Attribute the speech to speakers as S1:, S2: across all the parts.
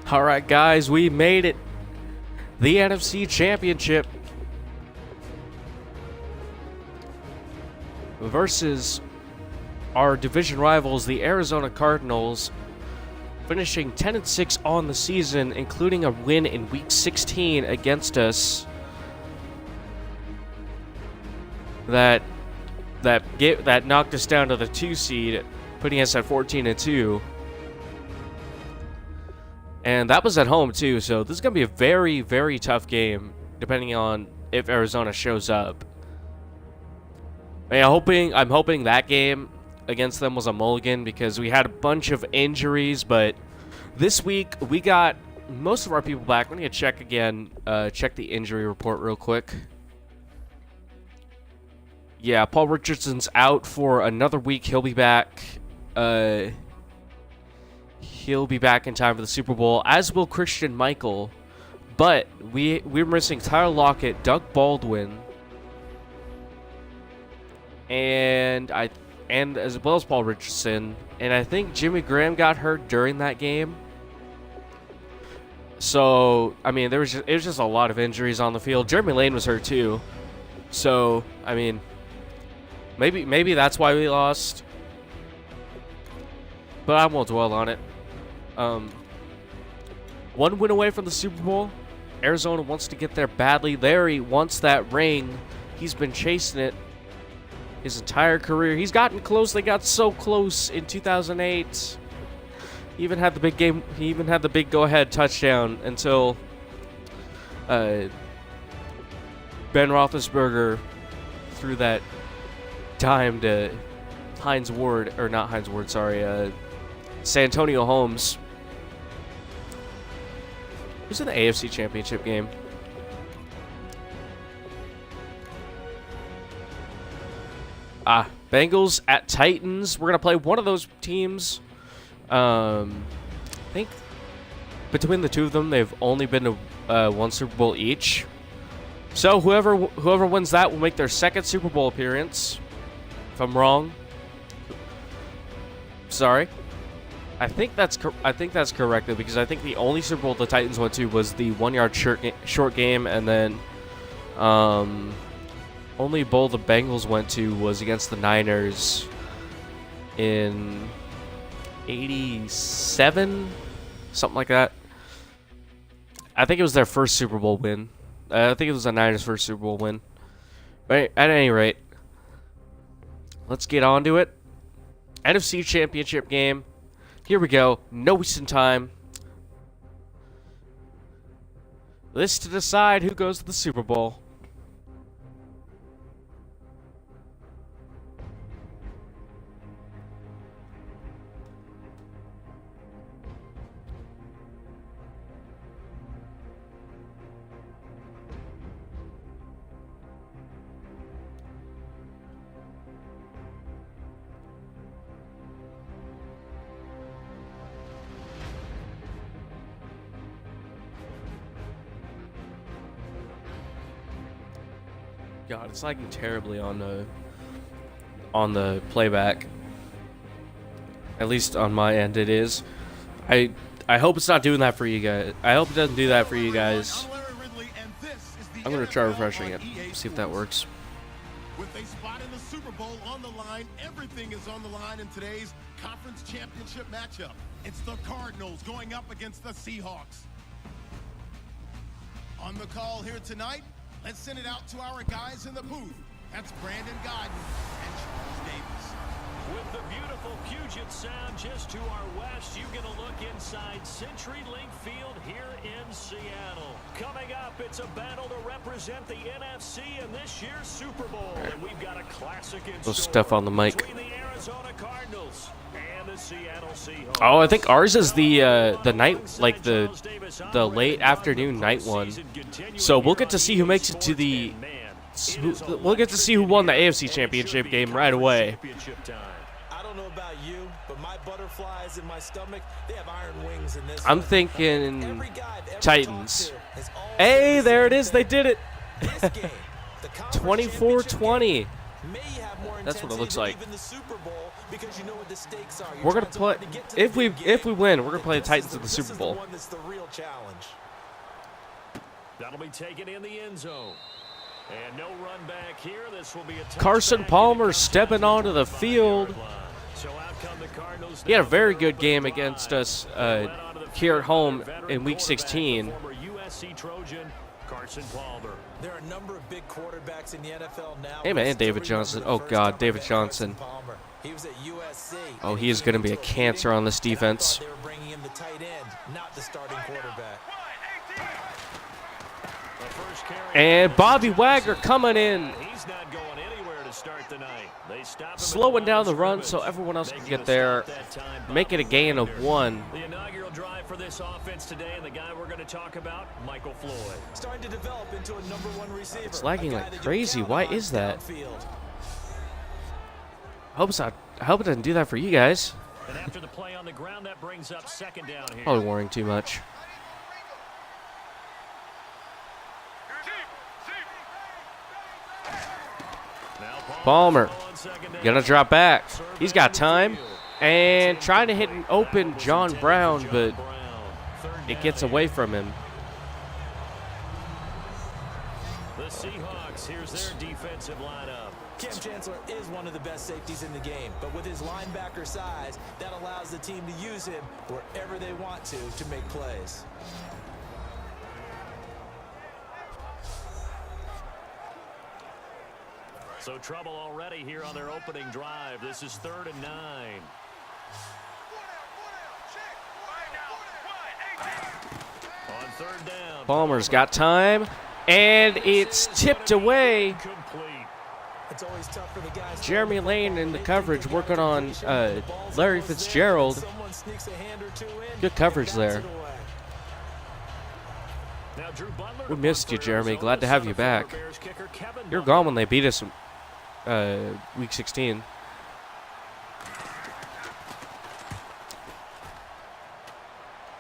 S1: All right, guys, we made it. The NFC Championship versus our division rivals, the Arizona Cardinals, finishing 10-6 on the season, including a win in Week 16 against us. That knocked us down to the 2 seed, putting us at 14-2. And that was at home too, so this is gonna be a very, very tough game, depending on if Arizona shows up. I'm hoping that game against them was a mulligan because we had a bunch of injuries, but this week we got most of our people back. I'm gonna check again, check the injury report real quick. Yeah, Paul Richardson's out for another week. He'll be back. He'll be back in time for the Super Bowl, as will Christian Michael. But we're missing Tyler Lockett, Doug Baldwin, and as well as Paul Richardson. And I think Jimmy Graham got hurt during that game. So I mean, it was just a lot of injuries on the field. Jeremy Lane was hurt too. So I mean, maybe that's why we lost. But I won't dwell on it. One win away from the Super Bowl. Arizona wants to get there badly. Larry wants that ring. He's been chasing it his entire career. He's gotten close. They got so close in 2008. He even had the big game. He even had the big go-ahead touchdown until Ben Roethlisberger threw that dime to Santonio Holmes. Who's in the AFC Championship game? Bengals at Titans. We're going to play one of those teams. I think between the two of them, they've only been to one Super Bowl each. So whoever wins that will make their second Super Bowl appearance. If I'm wrong, sorry. I think that's correct though, because I think the only Super Bowl the Titans went to was the 1 yard short game, and then only bowl the Bengals went to was against the Niners in '87, something like that. I think it was their first Super Bowl win. I think it was the Niners' first Super Bowl win. But at any rate, let's get on to it. NFC Championship game. Here we go. No wasting time. This to decide who goes to the Super Bowl. God, it's lagging terribly on the playback. At least on my end, it is. I hope it's not doing that for you guys. I hope it doesn't do that for you guys. I'm gonna try refreshing it. See if that works.
S2: With a spot in the Super Bowl on the line, everything is on the line in today's conference championship matchup. It's the Cardinals going up against the Seahawks. On the call here tonight, let's send it out to our guys in the booth. That's Brandon Godden and Charles Davis.
S3: With the beautiful Puget Sound just to our west, you get a look inside CenturyLink Field here in Seattle. Coming up, it's a battle to represent the NFC in this year's Super Bowl. And we've got a classic in store
S1: stuff on the mic.
S3: between the Arizona Cardinals and the Seattle Seahawks.
S1: Oh, I think ours is the night, like the late afternoon night one. So we'll get to see who makes it to the. We'll get to see who won the AFC Championship game right away.
S4: I don't know about you, but my butterflies in my stomach, they have iron wings in this.
S1: I'm thinking Titans. Hey, there it is. They did it. 24-20. That's what it looks like.
S4: because you know what the stakes are.
S1: We're gonna play if we win, we're gonna play the Titans in the Super Bowl.
S4: This is the one that's the real challenge.
S3: That'll be taken in the end zone. And no run back here. This will be a
S1: Carson Palmer stepping onto the field.
S3: So out come the Cardinals.
S1: He had a very good game against us here at home in Week 16.
S3: Former USC Trojan Carson Palmer.
S4: There are a number of big quarterbacks in the NFL now.
S1: Hey man, David Johnson. Oh God, David Johnson.
S4: He was at USC.
S1: Oh, he is going to be a cancer on this defense.
S4: They were bringing in the tight end, not the starting quarterback.
S1: And Bobby Wagner coming in,
S3: He's not going anywhere to start the night. They stop him
S1: slowing down the run so everyone else can get there, make it a gain of 1.
S3: The inaugural drive for this offense today, and the guy we're going to talk about, Michael Floyd.
S4: Starting to develop into a number 1 receiver.
S1: It's lagging like crazy. Why is that? I hope it doesn't do that for you guys.
S3: And after the play on the ground, that brings up second down here.
S1: Probably worrying too much. Palmer gonna drop back. He's got time and trying to hit an open John Brown, but it gets away from him.
S3: The Seahawks, here's their defensive lineup.
S4: Cam Chancellor is one of the best safeties in the game, but with his linebacker size, that allows the team to use him wherever they want to make plays.
S3: So trouble already here on their opening drive. This is 3rd and 9. On 3rd down.
S1: Palmer's got time, and it's tipped away.
S3: Complete.
S4: It's always tough for the guys.
S1: Jeremy Lane in the coverage working on Larry Fitzgerald.
S4: Someone sneaks a hand or two in.
S1: Good coverage there.
S3: Now, Drew Butler,
S1: We missed you, Jeremy. Glad to have you back. You're gone when they beat us Week 16.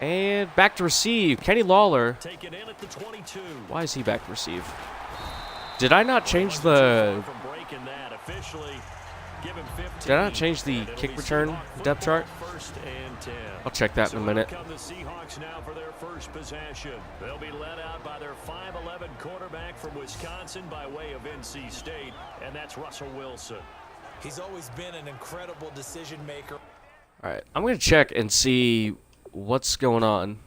S1: And back to receive. Kenny Lawler.
S3: Take it in at the 22.
S1: Why is he back to receive? Did I not change the...
S3: From breaking that, officially give him 15.
S1: Did I not change the kick return depth chart?
S3: 1st and 10.
S1: I'll check that in a minute.
S3: Come the Seahawks now for their first possession. They'll be led out by their 5'11" quarterback from Wisconsin by way of NC State, and that's Russell Wilson.
S4: He's always been an incredible decision maker.
S1: All right, I'm going to check and see what's going on.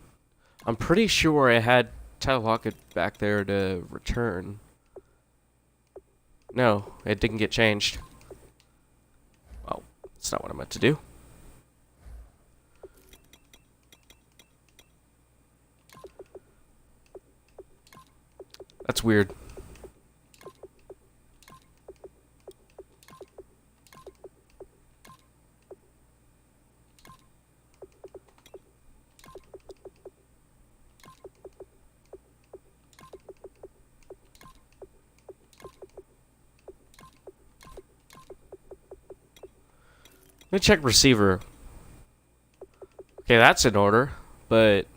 S1: I'm pretty sure I had Tyler Lockett back there to return. No, it didn't get changed. Well, that's not what I meant to do. That's weird. Let me check receiver. Okay, that's in order, but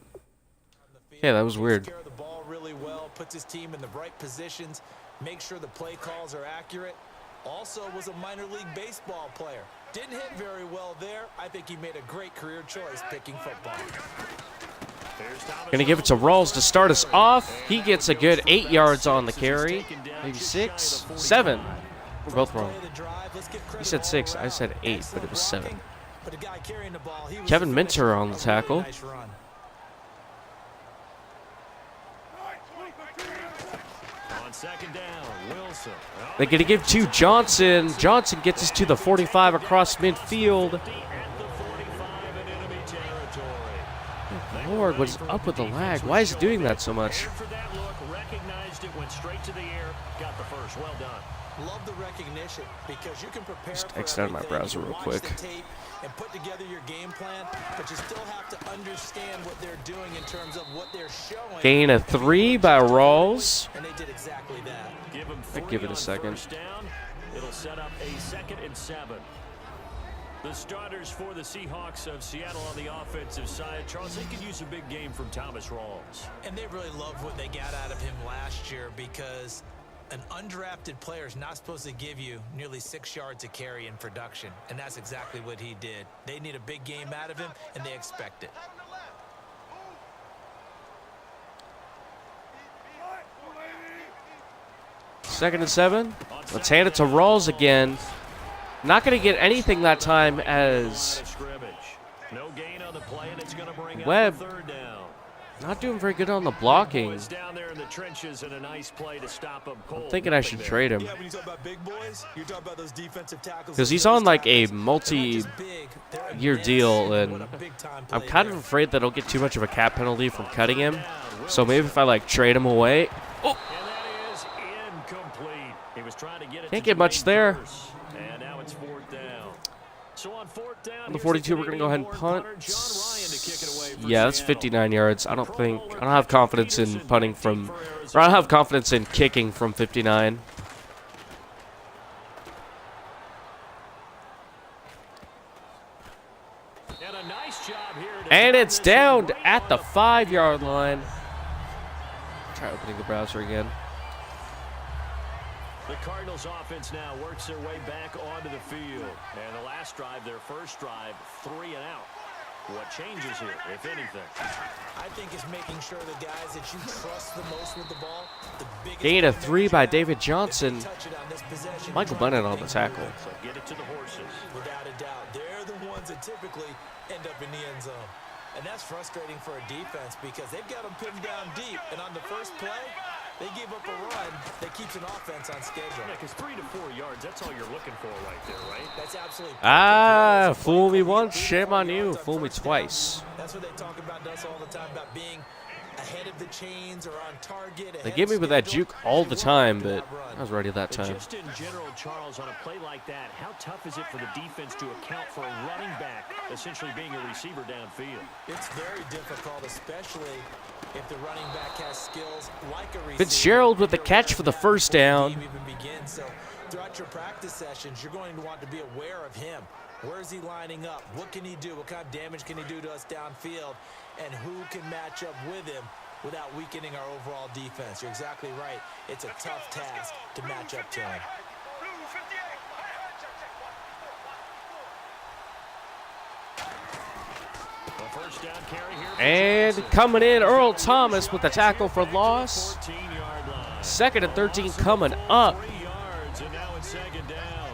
S1: yeah, that was weird.
S4: Takes care of the ball really well, puts his team in the right positions, makes sure the play calls are accurate. Also was a minor league baseball player. Didn't hit very well there. I think he made a great career choice picking football.
S1: Gonna give it to Rawls to start us off. He gets a good 8 yards on the carry. Maybe 6, 7. We're both wrong. He said 6, I said 8, but it was 7. Kevin Minter on the tackle.
S3: On 2nd down, Wilson.
S1: They're going to give to Johnson. Johnson gets us to the 45 across midfield. Lord, what's up with the lag? Why is it doing that so much?
S3: Recognized it, went straight to the air, got the first. Well done.
S4: Love the recognition because you can prepare
S1: Just
S4: for
S1: exit out of my
S4: everything.
S1: browser
S4: You
S1: real
S4: watch
S1: quick.
S4: the tape and put together your game plan, but you still have to understand what they're doing in terms of what they're showing.
S1: Gain of 3 by Rawls.
S4: And they did exactly that.
S3: Give him
S1: I'd give it a
S3: 3 on
S1: second.
S3: 1st down. It'll set up a 2nd and 7. The starters for the Seahawks of Seattle on the offensive side. Charles, they could use a big game from Thomas Rawls.
S4: And they really loved what they got out of him last year because An undrafted player is not supposed to give you nearly 6 yards a carry in production, and that's exactly what he did. They need a big game out of him, and they expect it.
S1: Second and 7. Let's hand it to Rawls again. Not going to get anything that time as Webb not doing very good on the blocking. I'm thinking I should trade him. Because he's on like a multi-year deal, and I'm kind of afraid that I'll get too much of a cap penalty from cutting him. So maybe if I like trade him away. Oh! Can't get much there. On the 42, we're going to go ahead and punt. Yeah, that's 59 yards. I don't have confidence in punting from, or I don't have confidence in kicking from 59. And it's down at the 5-yard line. Try opening the browser again.
S3: The Cardinals offense now works their way back onto the field. And the last drive, their first drive, 3 and out. What changes here, if anything?
S4: I think it's making sure the guys that you trust the most with the ball.
S1: Gain of 3 by David Johnson. Michael Bennett on the tackle.
S3: So get it to the horses.
S4: Without a doubt, they're the ones that typically end up in the end zone. And that's frustrating for a defense because they've got them pinned down deep. And on the first play, they give up a run that keeps an offense on schedule.
S3: Yeah, because 3 to 4 yards, that's all you're looking for right there, right?
S4: That's absolutely
S1: fool me once, shame on you. Fool me twice.
S4: That's what they talk about us all the time, about being ahead of the chains or on target.
S1: They give me with that juke all the time, but I was ready that time.
S3: Just in general, Charles, on a play like that, how tough is it for the defense to account for a running back essentially being a receiver downfield?
S4: It's very difficult, especially if the running back has skills like a receiver.
S1: Fitzgerald with the catch for the first down.
S4: So throughout your practice sessions, you're going to want to be aware of him. Where is he lining up? What can he do? What kind of damage can he do to us downfield? And who can match up with him without weakening our overall defense? You're exactly right. It's a tough task to match up to him.
S1: And coming in, Earl Thomas with the tackle for loss. 2nd and 13 coming up.
S3: And now it's 2nd down.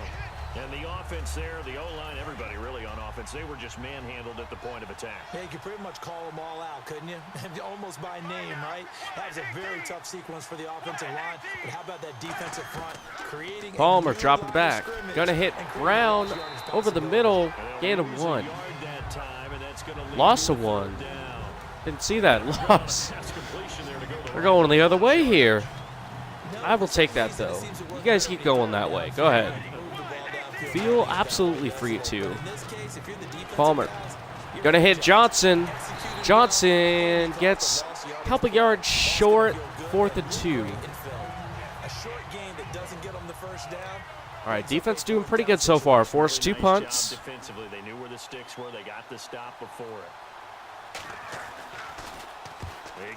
S3: And the offense there, the O-line, everybody really on offense, they were just manhandled at the point of attack.
S4: Yeah, you could pretty much call them all out, couldn't you? Almost by name, right? That was a very tough sequence for the offensive line. But how about that defensive front? Creating
S1: Palmer dropping back. Gonna hit Brown over the middle. Gain of 1. Loss of 1. Didn't see that. Loss. We're going the other way here. I will take that, though. You guys keep going that way. Go ahead. Feel absolutely free to. Palmer. Gonna hit Johnson. Johnson gets a couple yards short. 4th and 2. All right, defense doing pretty good so far. Forced 2 punts.
S3: Defensively, they knew where the sticks were. They got the stop before it.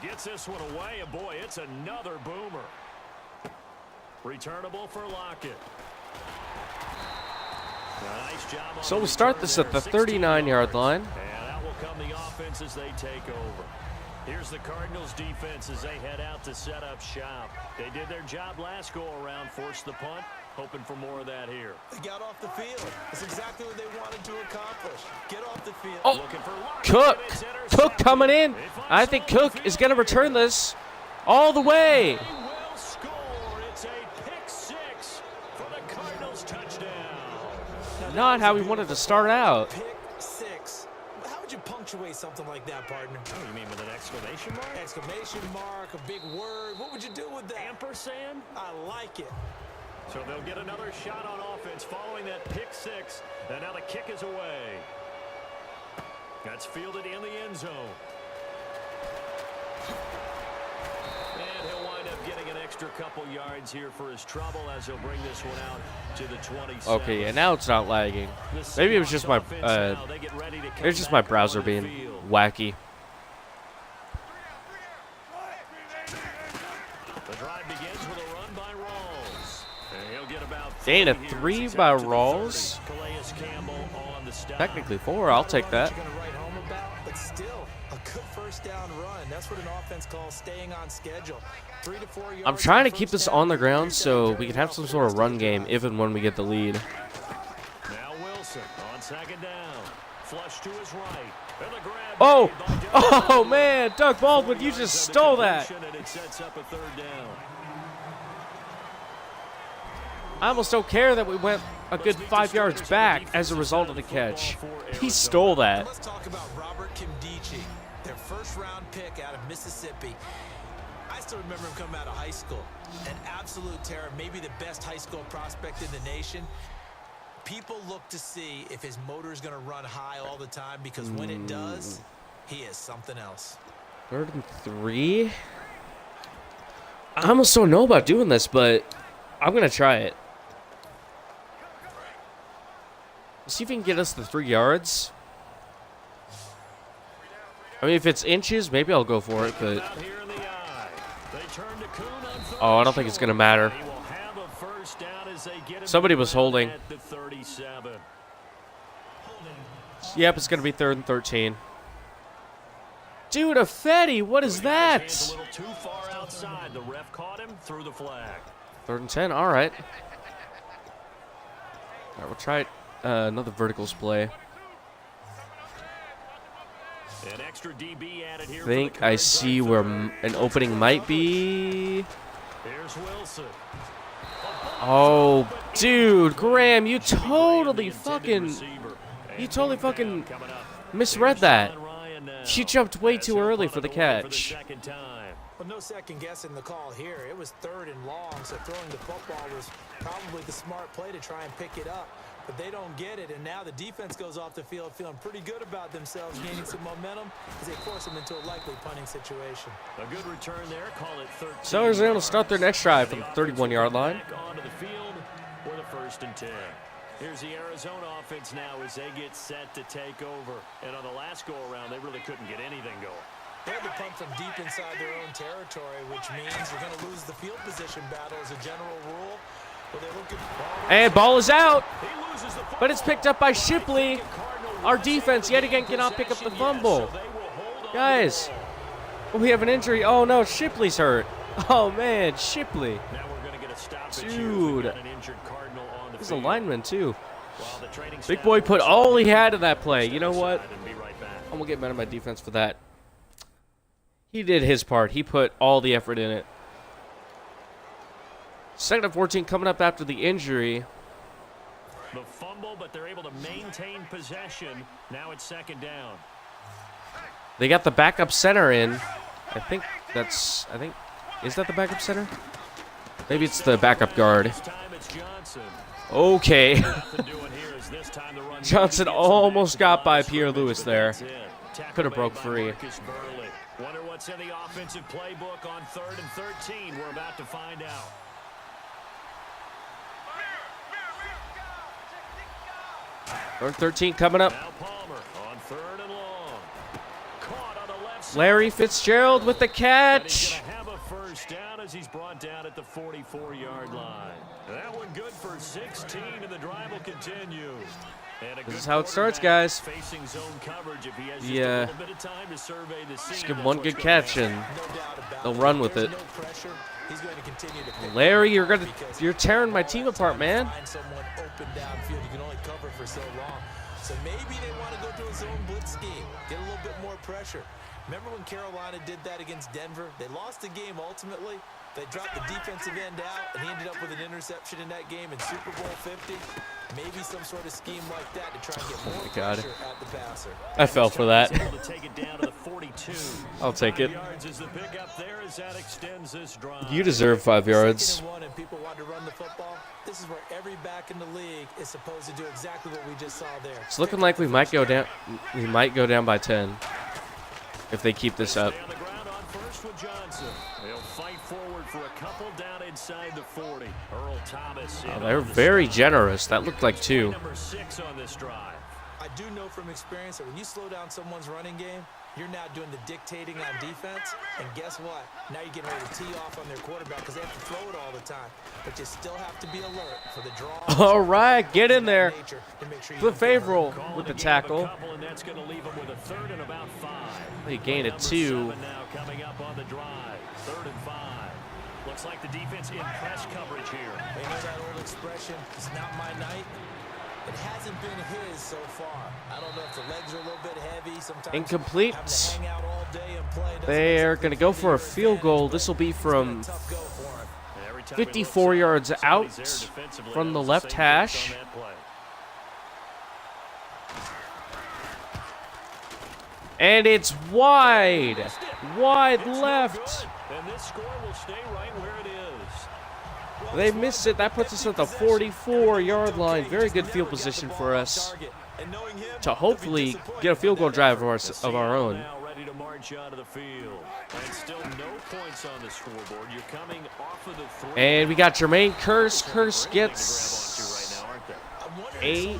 S3: He gets this one away, and boy, it's another boomer. Returnable for Lockett. Nice job.
S1: So we'll start this at the 39-yard line.
S3: And out will come the offense as they take over. Here's the Cardinals defense as they head out to set up shop. They did their job last go-around, forced the punt, hoping for more of that here.
S4: They got off the field. That's exactly what they wanted to accomplish. Get off the field.
S1: Oh, Cook. Cook coming in. I think Cook is going to return this all the way.
S3: Will score. It's a pick 6 for the Cardinals touchdown.
S1: Not how we wanted to start out.
S4: Pick 6. How would you punctuate something like that, partner?
S3: Oh, you mean with an exclamation mark?
S4: Exclamation mark, a big word. What would you do with that?
S3: Ampersand?
S4: I like it.
S3: So they'll get another shot on offense following that pick 6. And now the kick is away. That's fielded in the end zone. And he'll wind up getting an extra couple yards here for his trouble as he'll bring this one out to the 27.
S1: Okay, and now it's not lagging. Maybe it was just my browser being wacky.
S3: The drive begins with a run by Rawls.
S1: Gain of 3 by Rawls. Technically 4. I'll take that.
S4: But still, a good first down run. That's what an offense calls staying on schedule. 3 to 4 yards.
S1: I'm trying to keep this on the ground so we can have some sort of run game even when we get the lead.
S3: Now Wilson on second down. Flush to his right. And the grab
S1: Oh!
S3: made by
S1: Oh, man! Doug Baldwin, you just stole that!
S3: and it sets up a third down.
S1: I almost don't care that we went a good 5 yards back as a result of the catch. He stole that.
S4: Let's talk about Robert Kimdichie, their first-round pick out of Mississippi. I still remember him coming out of high school. An absolute terror, maybe the best high school prospect in the nation. People look to see if his motor is going to run high all the time because when it does, he is something else.
S1: 3rd and 3. I almost don't know about doing this, but I'm going to try it. See if he can get us the 3 yards. I mean, if it's inches, maybe I'll go for it, but... Oh, I don't think it's going to matter. Somebody was holding. Yep, it's going to be 3rd and 13. Dude, a Fetty, what is that? 3rd and 10, all right. All right, we'll try another verticals play. I think I see where an opening might be. Oh, dude, Graham, you totally fucking misread that. You jumped way too early for the catch.
S4: Well, no second guessing the call here. It was 3rd and long, so throwing the football was probably the smart play to try and pick it up. But they don't get it, and now the defense goes off the field feeling pretty good about themselves, gaining some momentum as they force them into a likely punting situation.
S3: A good return there. Call it 13.
S1: So Arizona will start their next drive from the 31-yard line.
S3: Onto the field for the 1st and 10. Here's the Arizona offense now as they get set to take over. And on the last go-around, they really couldn't get anything going.
S4: They had to punt from deep inside their own territory, which means you're going to lose the field position battle as a general rule.
S1: And ball is out, but it's picked up by Shipley. Our defense yet again cannot pick up the fumble. Guys, we have an injury. Oh no, Shipley's hurt. Oh man, Shipley. Dude, he's a lineman too. Big boy put all he had in that play. You know what? I'm gonna get mad at my defense for that. He did his part. He put all the effort in it. 2nd and 14 coming up after the injury.
S3: The fumble, but they're able to maintain possession. Now it's 2nd down.
S1: They got the backup center in. Is that the backup center? Maybe it's the backup guard. Okay. Johnson almost got by Pierre Lewis there. Could have broke free.
S3: Wonder what's in the offensive playbook on 3rd and 13. We're about to find out.
S1: 3rd and 13 coming up.
S3: Now Palmer on 3rd and long. Caught on the left side.
S1: Larry Fitzgerald with the catch.
S3: He's gonna have a first down as he's brought down at the 44-yard line. That one good for 16, and the drive will continue.
S1: This is how it starts, guys.
S3: Facing zone coverage if he has just a
S1: Yeah.
S3: little bit of time to survey the scene.
S1: Just give him one good catch and they'll run with it.
S4: No pressure. He's going to continue to pick
S1: Larry, you're tearing my team apart, man.
S4: Find someone open downfield. You can only cover for so long. So maybe they want to go to a zone blitz scheme, get a little bit more pressure. Remember when Carolina did that against Denver? They lost the game ultimately. They dropped the defensive end out, and he ended up with an interception in that game in Super Bowl 50. Maybe some sort of scheme like that to try and get more pressure at the passer.
S1: I fell for that.
S3: Able to take it down to the 42.
S1: I'll take it.
S3: 5 yards is the pickup there as that extends this drive.
S1: You deserve 5 yards.
S4: 2nd and 1 and people want to run the football. This is where every back in the league is supposed to do exactly what we just saw there.
S1: It's looking like we might go down. We might go down by 10 if they keep this up.
S3: Stay on the ground on first with Johnson. They'll fight forward for a couple down inside the 40. Earl Thomas.
S1: Oh, they're very generous. That looked like 2.
S3: Number 6 on this drive.
S4: I do know from experience that when you slow down someone's running game, You're now doing the dictating on defense, and guess what? Now you're getting ready to tee off on their quarterback because they have to throw it all the time. But you still have to be alert for the draw.
S1: All right, get in there. Flip favorable with the tackle.
S3: And that's going to leave them with a 3rd and about 5.
S1: They gain a 2.
S3: Now coming up on the drive. 3rd and 5. Looks like the defense in press coverage here.
S4: They know that old expression, it's not my night. It hasn't been his so far. I don't know if the legs are a little bit heavy. Sometimes
S1: Incomplete.
S4: having to hang out all day and play doesn't
S1: They're
S4: make
S1: going to go for a field goal. This will be from
S4: it's been a tough go for him.
S1: 54 yards out from the left hash. And it's wide. Wide left.
S3: And this score will stay right where it is.
S1: They missed it. That puts us at the 44-yard line. Very good field position for us to hopefully get a field goal drive of our own.
S3: Now ready to march out of the field. And still no points on the scoreboard. You're coming off of the 3.
S1: And we got Jermaine Curse. Curse gets 8,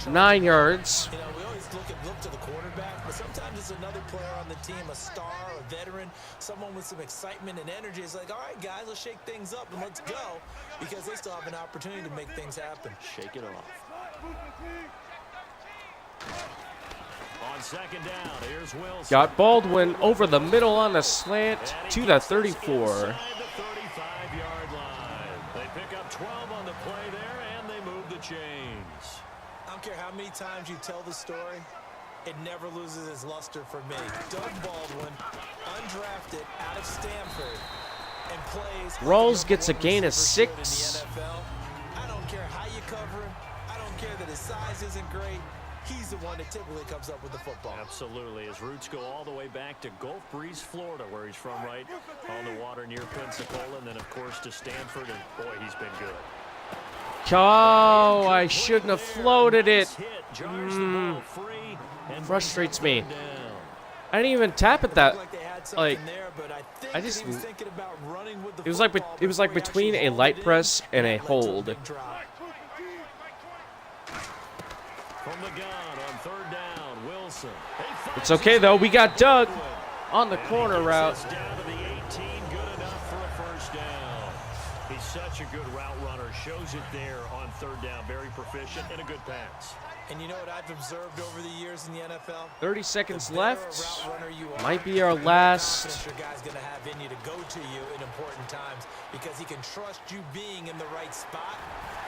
S1: 9 yards.
S4: You know, we always look to the quarterback, but sometimes it's another player on the team, a star, a veteran, someone with some excitement and energy. It's like, all right, guys, let's shake things up and let's go, because they still have an opportunity to make things happen.
S3: Shake it off. On 2nd down, here's Wilson.
S1: Got Baldwin over the middle on the slant to the 34.
S3: Inside the 35-yard line. They pick up 12 on the play there, and they move the chains.
S4: I don't care how many times you tell the story, it never loses its luster for me. Doug Baldwin, undrafted out of Stanford, and plays.
S1: Rawls gets a gain of 6.
S4: In the NFL. I don't care how you cover him. I don't care that his size isn't great. He's the one that typically comes up with the football.
S3: Absolutely. His roots go all the way back to Gulf Breeze, Florida, where he's from, right on the water near Pensacola, and then, of course, to Stanford, and boy, he's been good.
S1: Oh, I shouldn't have floated it. Frustrates me. I didn't even tap it that. Like, I just. It was like between a light press and a hold.
S3: From the gun on 3rd down, Wilson.
S1: It's okay though. We got Doug on the corner route.
S3: Down to the 18, good enough for a 1st down. He's such a good route runner. Shows it there on 3rd down. Very proficient and a good pass.
S4: And you know what I've observed over the years in the NFL?
S1: 30 seconds
S4: The better
S1: left.
S4: route runner you are,
S1: Might be our
S4: the
S1: last.
S4: more confidence your guy's going to have in you to go to you in important times, because he can trust you being in the right spot,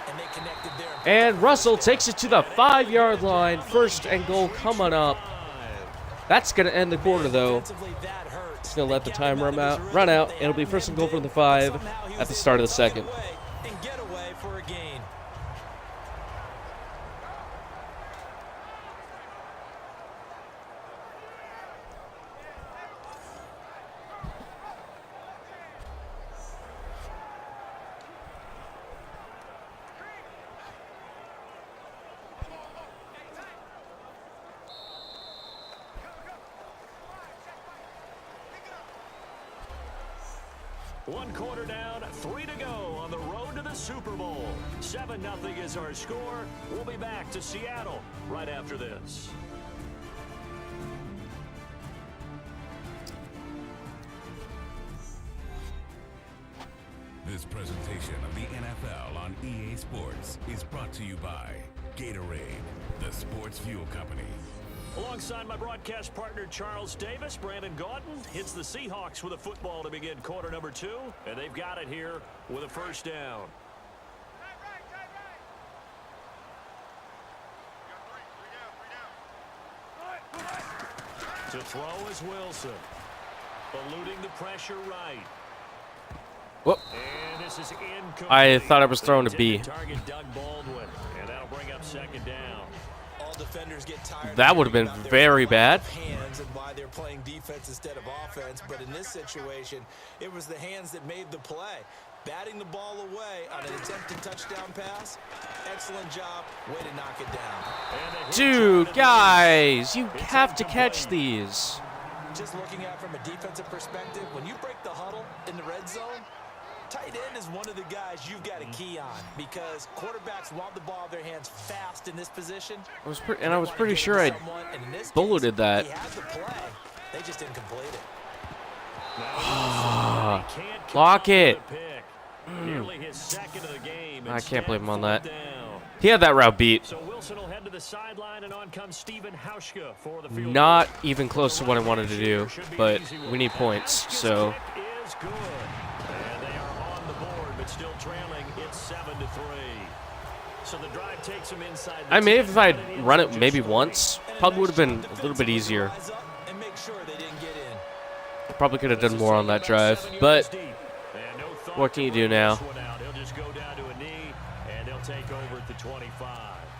S4: and they connected there.
S1: And Russell takes it to the 5-yard line. 1st and goal coming up. That's going to end the quarter though.
S4: Defensively, that hurts.
S1: It's going to let the time run out. It'll be 1st and goal from the 5 at the start of the 2nd.
S4: And get away for a gain.
S3: One quarter down, 3 to go on the road to the Super Bowl. 7-0 is our score. We'll be back to Seattle right after this.
S5: This presentation of the NFL on EA Sports is brought to you by Gatorade, the sports fuel company.
S3: Alongside my broadcast partner, Charles Davis, Brandon Gaudin hits the Seahawks with a football to begin quarter number 2, and they've got it here with a 1st down. To throw is Wilson. Eluding the pressure right.
S1: Whoop.
S3: And this is incomplete.
S1: I thought I was throwing a B.
S3: Target Doug Baldwin, and that'll bring up 2nd down.
S4: All defenders get tired.
S1: That would have been very bad.
S4: Hands and why they're playing defense instead of offense, but in this situation, it was the hands that made the play. Batting the ball away on an attempted touchdown pass. Excellent job. Way to knock it down.
S1: Dude, guys, you have to catch these.
S4: Just looking at it from a defensive perspective, when you break the huddle in the red zone, tight end is one of the guys you've got a key on, because quarterbacks want the ball in their hands fast in this position.
S1: I was pretty sure I bulleted that.
S4: He had the play, They just didn't complete it.
S1: Lock it.
S3: Nearly his second of the game.
S1: I can't believe him on
S3: Instead,
S1: that.
S3: fourth down.
S1: He had that route beat.
S3: So Wilson will head to the sideline, and on comes Stephen Hauschka for the field
S1: Not
S3: goal.
S1: even close to what I wanted to do, but we need points, so.
S3: Kick is good. And they are on the board, but still trailing. It's 7-3. So the drive takes them inside the
S1: I mean,
S3: 10,
S1: if I'd
S3: but it
S1: run
S3: is
S1: it
S3: just
S1: maybe
S3: short.
S1: once, probably would have been a little bit easier.
S4: Rise up and make sure they didn't get in.
S1: Probably could have done more on that drive, but what can you do now?
S3: He'll just go down to a knee, and they'll take over at the 25.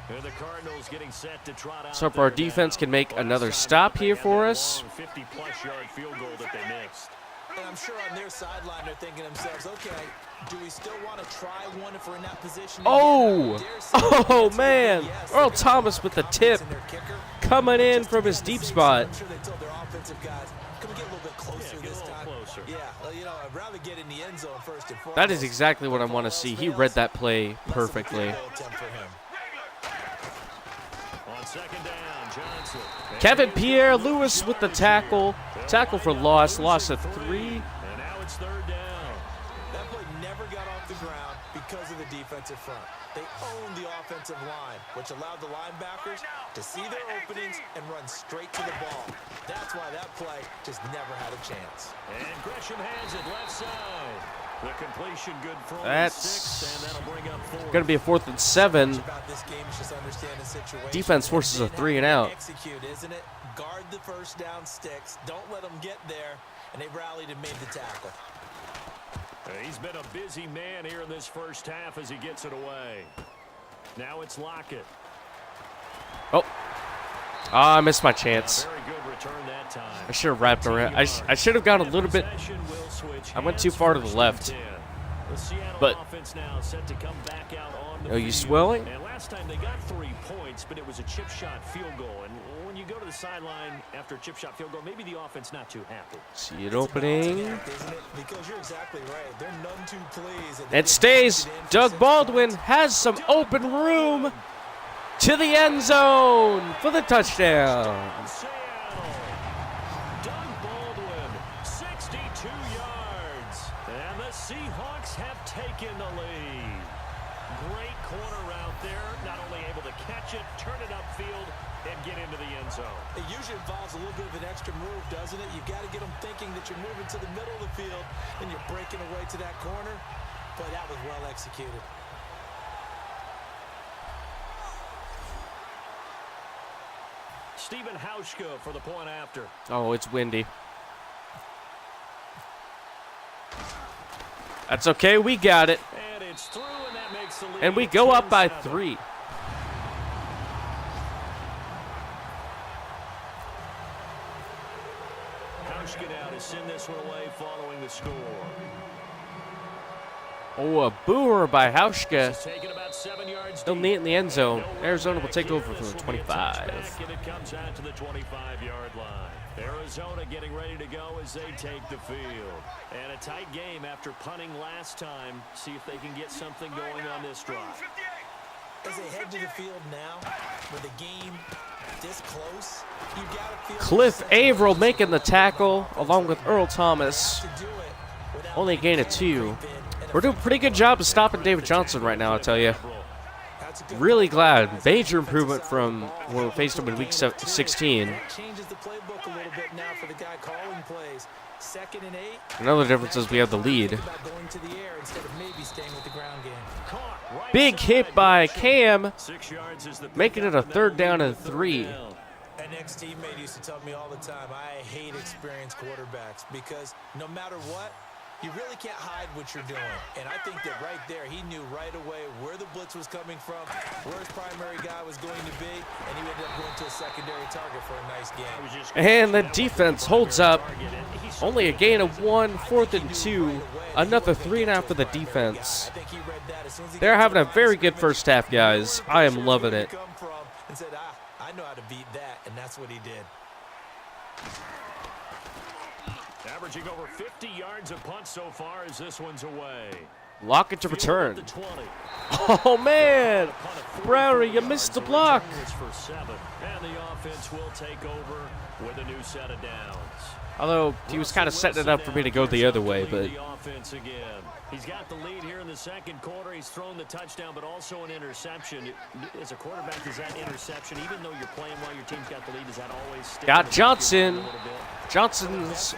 S3: And the Cardinals getting set to trot out.
S1: So if our defense can make another stop here for us.
S3: 50-plus yard field goal that they mixed.
S4: And I'm sure on their sideline they're thinking to themselves, okay, do we still want to try one if we're in that position?
S1: Oh!
S4: Again? I dare say
S1: Oh,
S4: the answer
S1: man!
S4: would be yes.
S1: Earl
S4: They're gonna
S1: Thomas
S4: have
S1: with the
S4: confidence
S1: tip.
S4: in their kicker.
S1: Coming in
S4: Just
S1: from
S4: to
S1: his
S4: be on the
S1: deep
S4: safe
S1: spot.
S4: side, I'm sure they told their offensive guys, can we get a little bit closer
S3: get a
S4: this
S3: little
S4: time?
S3: closer.
S4: Yeah, well, you know, I'd rather get in the end zone first and foremost.
S1: That is exactly what I want to see. He read that play perfectly.
S3: On second down, Johnson.
S1: Kevin Pierre-Louis with the tackle. Tackle for loss. Loss of 3.
S3: And now it's third down.
S4: That play never got off the ground because of the defensive front. They owned the offensive line, which allowed the linebackers to see their openings and run straight to the ball. That's why that play just never had a chance.
S3: And Gresham has it left side. The completion good for only
S1: That's
S3: 6, and that'll bring up 4.
S1: Going to be a 4th and 7.
S4: About this game is just understand the situation.
S1: Defense forces a 3 and out.
S4: Execute, isn't it? Guard the first down sticks. Don't let them get there. And they rallied and made the tackle.
S3: He's been a busy man here in this first half as he gets it away. Now it's Lockett.
S1: Oh. I missed my chance.
S3: Very good return that time.
S1: I should have wrapped around. I should have gone a little bit. I went too far to the left. But are you swelling?
S3: And last time they got 3 points, but it was a chip shot field goal. And when you go to the sideline after a chip shot field goal, maybe the offense not too happy.
S1: See it opening.
S4: Isn't it? Because you're exactly right. They're none too pleased.
S1: It stays. Doug Baldwin has some open room to the end zone for the touchdown.
S3: Seattle. Doug Baldwin, 62 yards. And the Seahawks have taken the lead. Great corner route there. Not only able to catch it, turn it upfield, and get into the end zone.
S4: It usually involves a little bit of an extra move, doesn't it? You've got to get them thinking that you're moving to the middle of the field and you're breaking away to that corner. But that was well executed.
S3: Stephen Hauschka for the point after.
S1: Oh, it's windy. That's okay. We got it.
S3: And it's through, and that makes the lead.
S1: And we go up by
S3: 10-7.
S1: 3.
S3: Hauschka now to send this one away following the score.
S1: Oh, a boomer by Hauschka.
S3: It's taken about 7 yards
S1: He'll
S3: deep.
S1: knee it in the end zone.
S3: No
S1: Arizona will
S3: running
S1: take
S3: back
S1: over
S3: here.
S1: from the
S3: This will be a
S1: 25.
S3: touchback, and it comes out to the 25-yard line. Arizona getting ready to go as they take the field. And a tight game after punting last time. See if they can get something going on this drive.
S4: As they head to the field now, with the game this close, you got to feel
S1: Cliff Averill making the tackle along with Earl Thomas. Only a gain of 2. We're doing a pretty good job of stopping David Johnson right now, I tell you. Really glad. Major improvement from when we faced him in week 16.
S4: Changes the playbook a little bit now for the guy calling plays. 2nd and 8.
S1: Another difference is we have the lead.
S4: About going to the air instead of maybe staying with the ground game.
S3: Caught right
S1: Big
S3: side.
S1: hit by Cam,
S3: 6 yards is the
S1: making it a 3rd down and 3.
S4: An ex-teammate used to tell me all the time, I hate experienced quarterbacks because no matter what, you really can't hide what you're doing. And I think that right there, he knew right away where the blitz was coming from, where his primary guy was going to be, and he ended up going to a secondary target for a nice game.
S1: And the defense holds up. Only a gain of 1, 4th and 2. Another 3 now for the defense. They're having a very good first half, guys. I am loving it.
S4: And said, I know how to beat that, and that's what he did.
S3: Averaging over 50 yards of punt so far as this one's away.
S1: Lockett to return.
S3: Field at the 20.
S1: Oh, man. Browner, you missed the block.
S3: For 7, and the offense will take over with a new set of downs.
S1: Although he was kind of setting it up for me to go the other way, but
S3: The offense again. He's got the lead here in the second quarter. He's thrown the touchdown, but also an interception. As a quarterback, is that interception, even though you're playing while your team's got the lead, does that always stick?
S1: got Johnson. Johnson's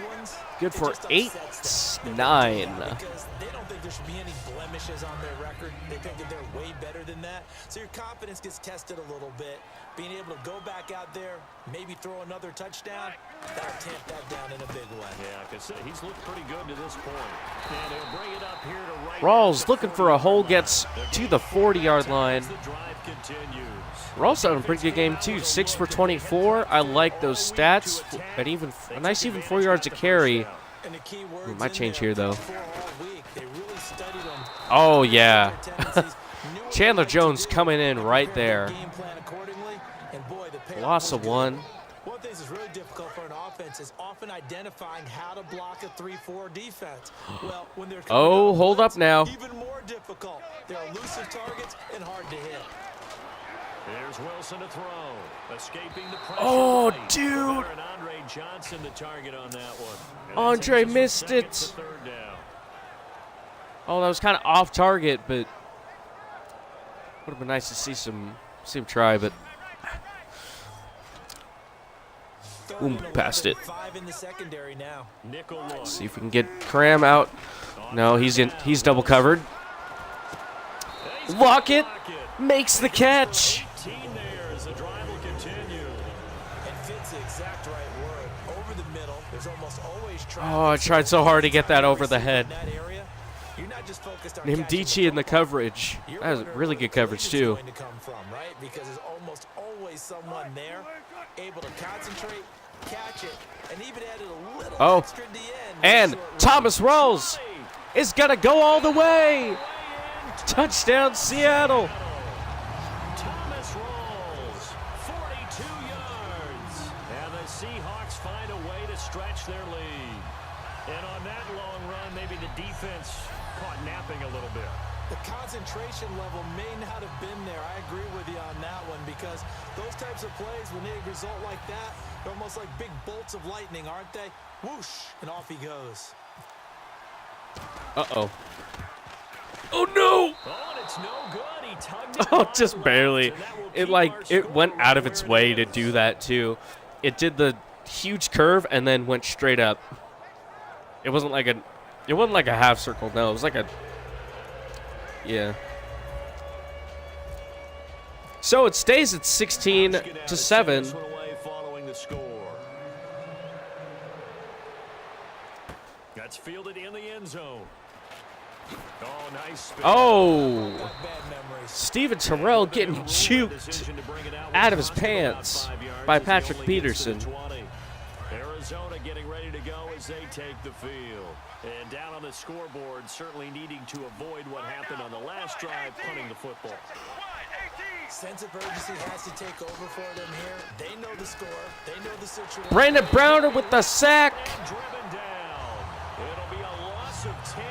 S1: good for 8-9.
S4: Because they don't think there should be any blemishes on their record. They think that they're way better than that. So your confidence gets tested a little bit. Being able to go back out there, maybe throw another touchdown, that'll tamp that down in a big way.
S3: Yeah, because he's looked pretty good to this point. And he'll bring it up here to right.
S1: Rawls looking for a hole, gets to the 40-yard line.
S3: The drive continues.
S1: Rawls having a pretty good game too. 6 for 24. I like those stats, and even a nice even 4 yards a carry.
S4: And the key words
S1: Might change here though.
S4: all week. They really studied them.
S1: Oh yeah, Chandler Jones coming in right there.
S4: Game plan accordingly, and boy, the payoff
S1: Loss
S4: was
S1: of
S4: good.
S1: 1.
S4: One thing that's really difficult for an offense is often identifying how to block a 3-4 defense. Well, when they're
S1: Oh, hold up now.
S4: even more difficult. They're elusive targets and hard to hit.
S3: There's Wilson to throw. Escaping the pressure.
S1: Oh,
S3: right.
S1: dude.
S3: And Andre Johnson the target on that one. And that
S1: Andre
S3: takes us from
S1: missed
S3: second
S1: it.
S3: to third down.
S1: Oh, that was kind of off target, but would have been nice to see him try, but boom, passed it.
S4: 5 in the secondary now.
S3: Nickel look.
S1: See if we can get Cram out. No, he's double covered. Lockett makes the catch.
S3: 18 there as the drive will continue.
S4: And fits the exact right word. Over the middle, there's almost always traffic.
S1: Oh, I tried so hard to get that over the head.
S4: In that area, you're not just focused on
S1: Nimdichi in the coverage. That was really good coverage too.
S4: Going to come from, right? Because there's almost always someone there able to concentrate, catch it, and even added a little extra at the end.
S1: And Thomas Rawls is gonna go all the way. Touchdown, Seattle.
S3: Thomas Rawls, 42 yards. And the Seahawks find a way to stretch their lead. And on that long run, maybe the defense caught napping a little bit.
S4: The concentration level may not have been there. I agree with you on that one because those types of plays, when they result like that, they're almost like big bolts of lightning, aren't they? Whoosh, and off he goes.
S1: Uh-oh. Oh, no.
S3: Oh, and it's no good. He tugged it
S1: Oh,
S3: on
S1: just
S3: the left,
S1: barely.
S3: and that will
S1: It
S3: keep our
S1: went
S3: score
S1: out of
S3: right
S1: its
S3: where
S1: way
S3: it
S1: to
S3: is.
S1: do that too. It did the huge curve and then went straight up. It wasn't like a half circle. No, it was like a yeah. So it stays at 16-7.
S3: This one away following the score. That's fielded in the end zone. Oh, nice spin.
S1: Oh,
S4: Bad memories.
S1: Steven Terrell getting juked out of his pants by Patrick Peterson.
S3: Arizona getting ready to go as they take the field. And down on the scoreboard, certainly needing to avoid what happened on the last drive, punting the football.
S4: Sense of urgency has to take over for them here. They know the score. They know the situation.
S1: Brandon Browner with the sack.
S3: Driven down. It'll be a loss of 10.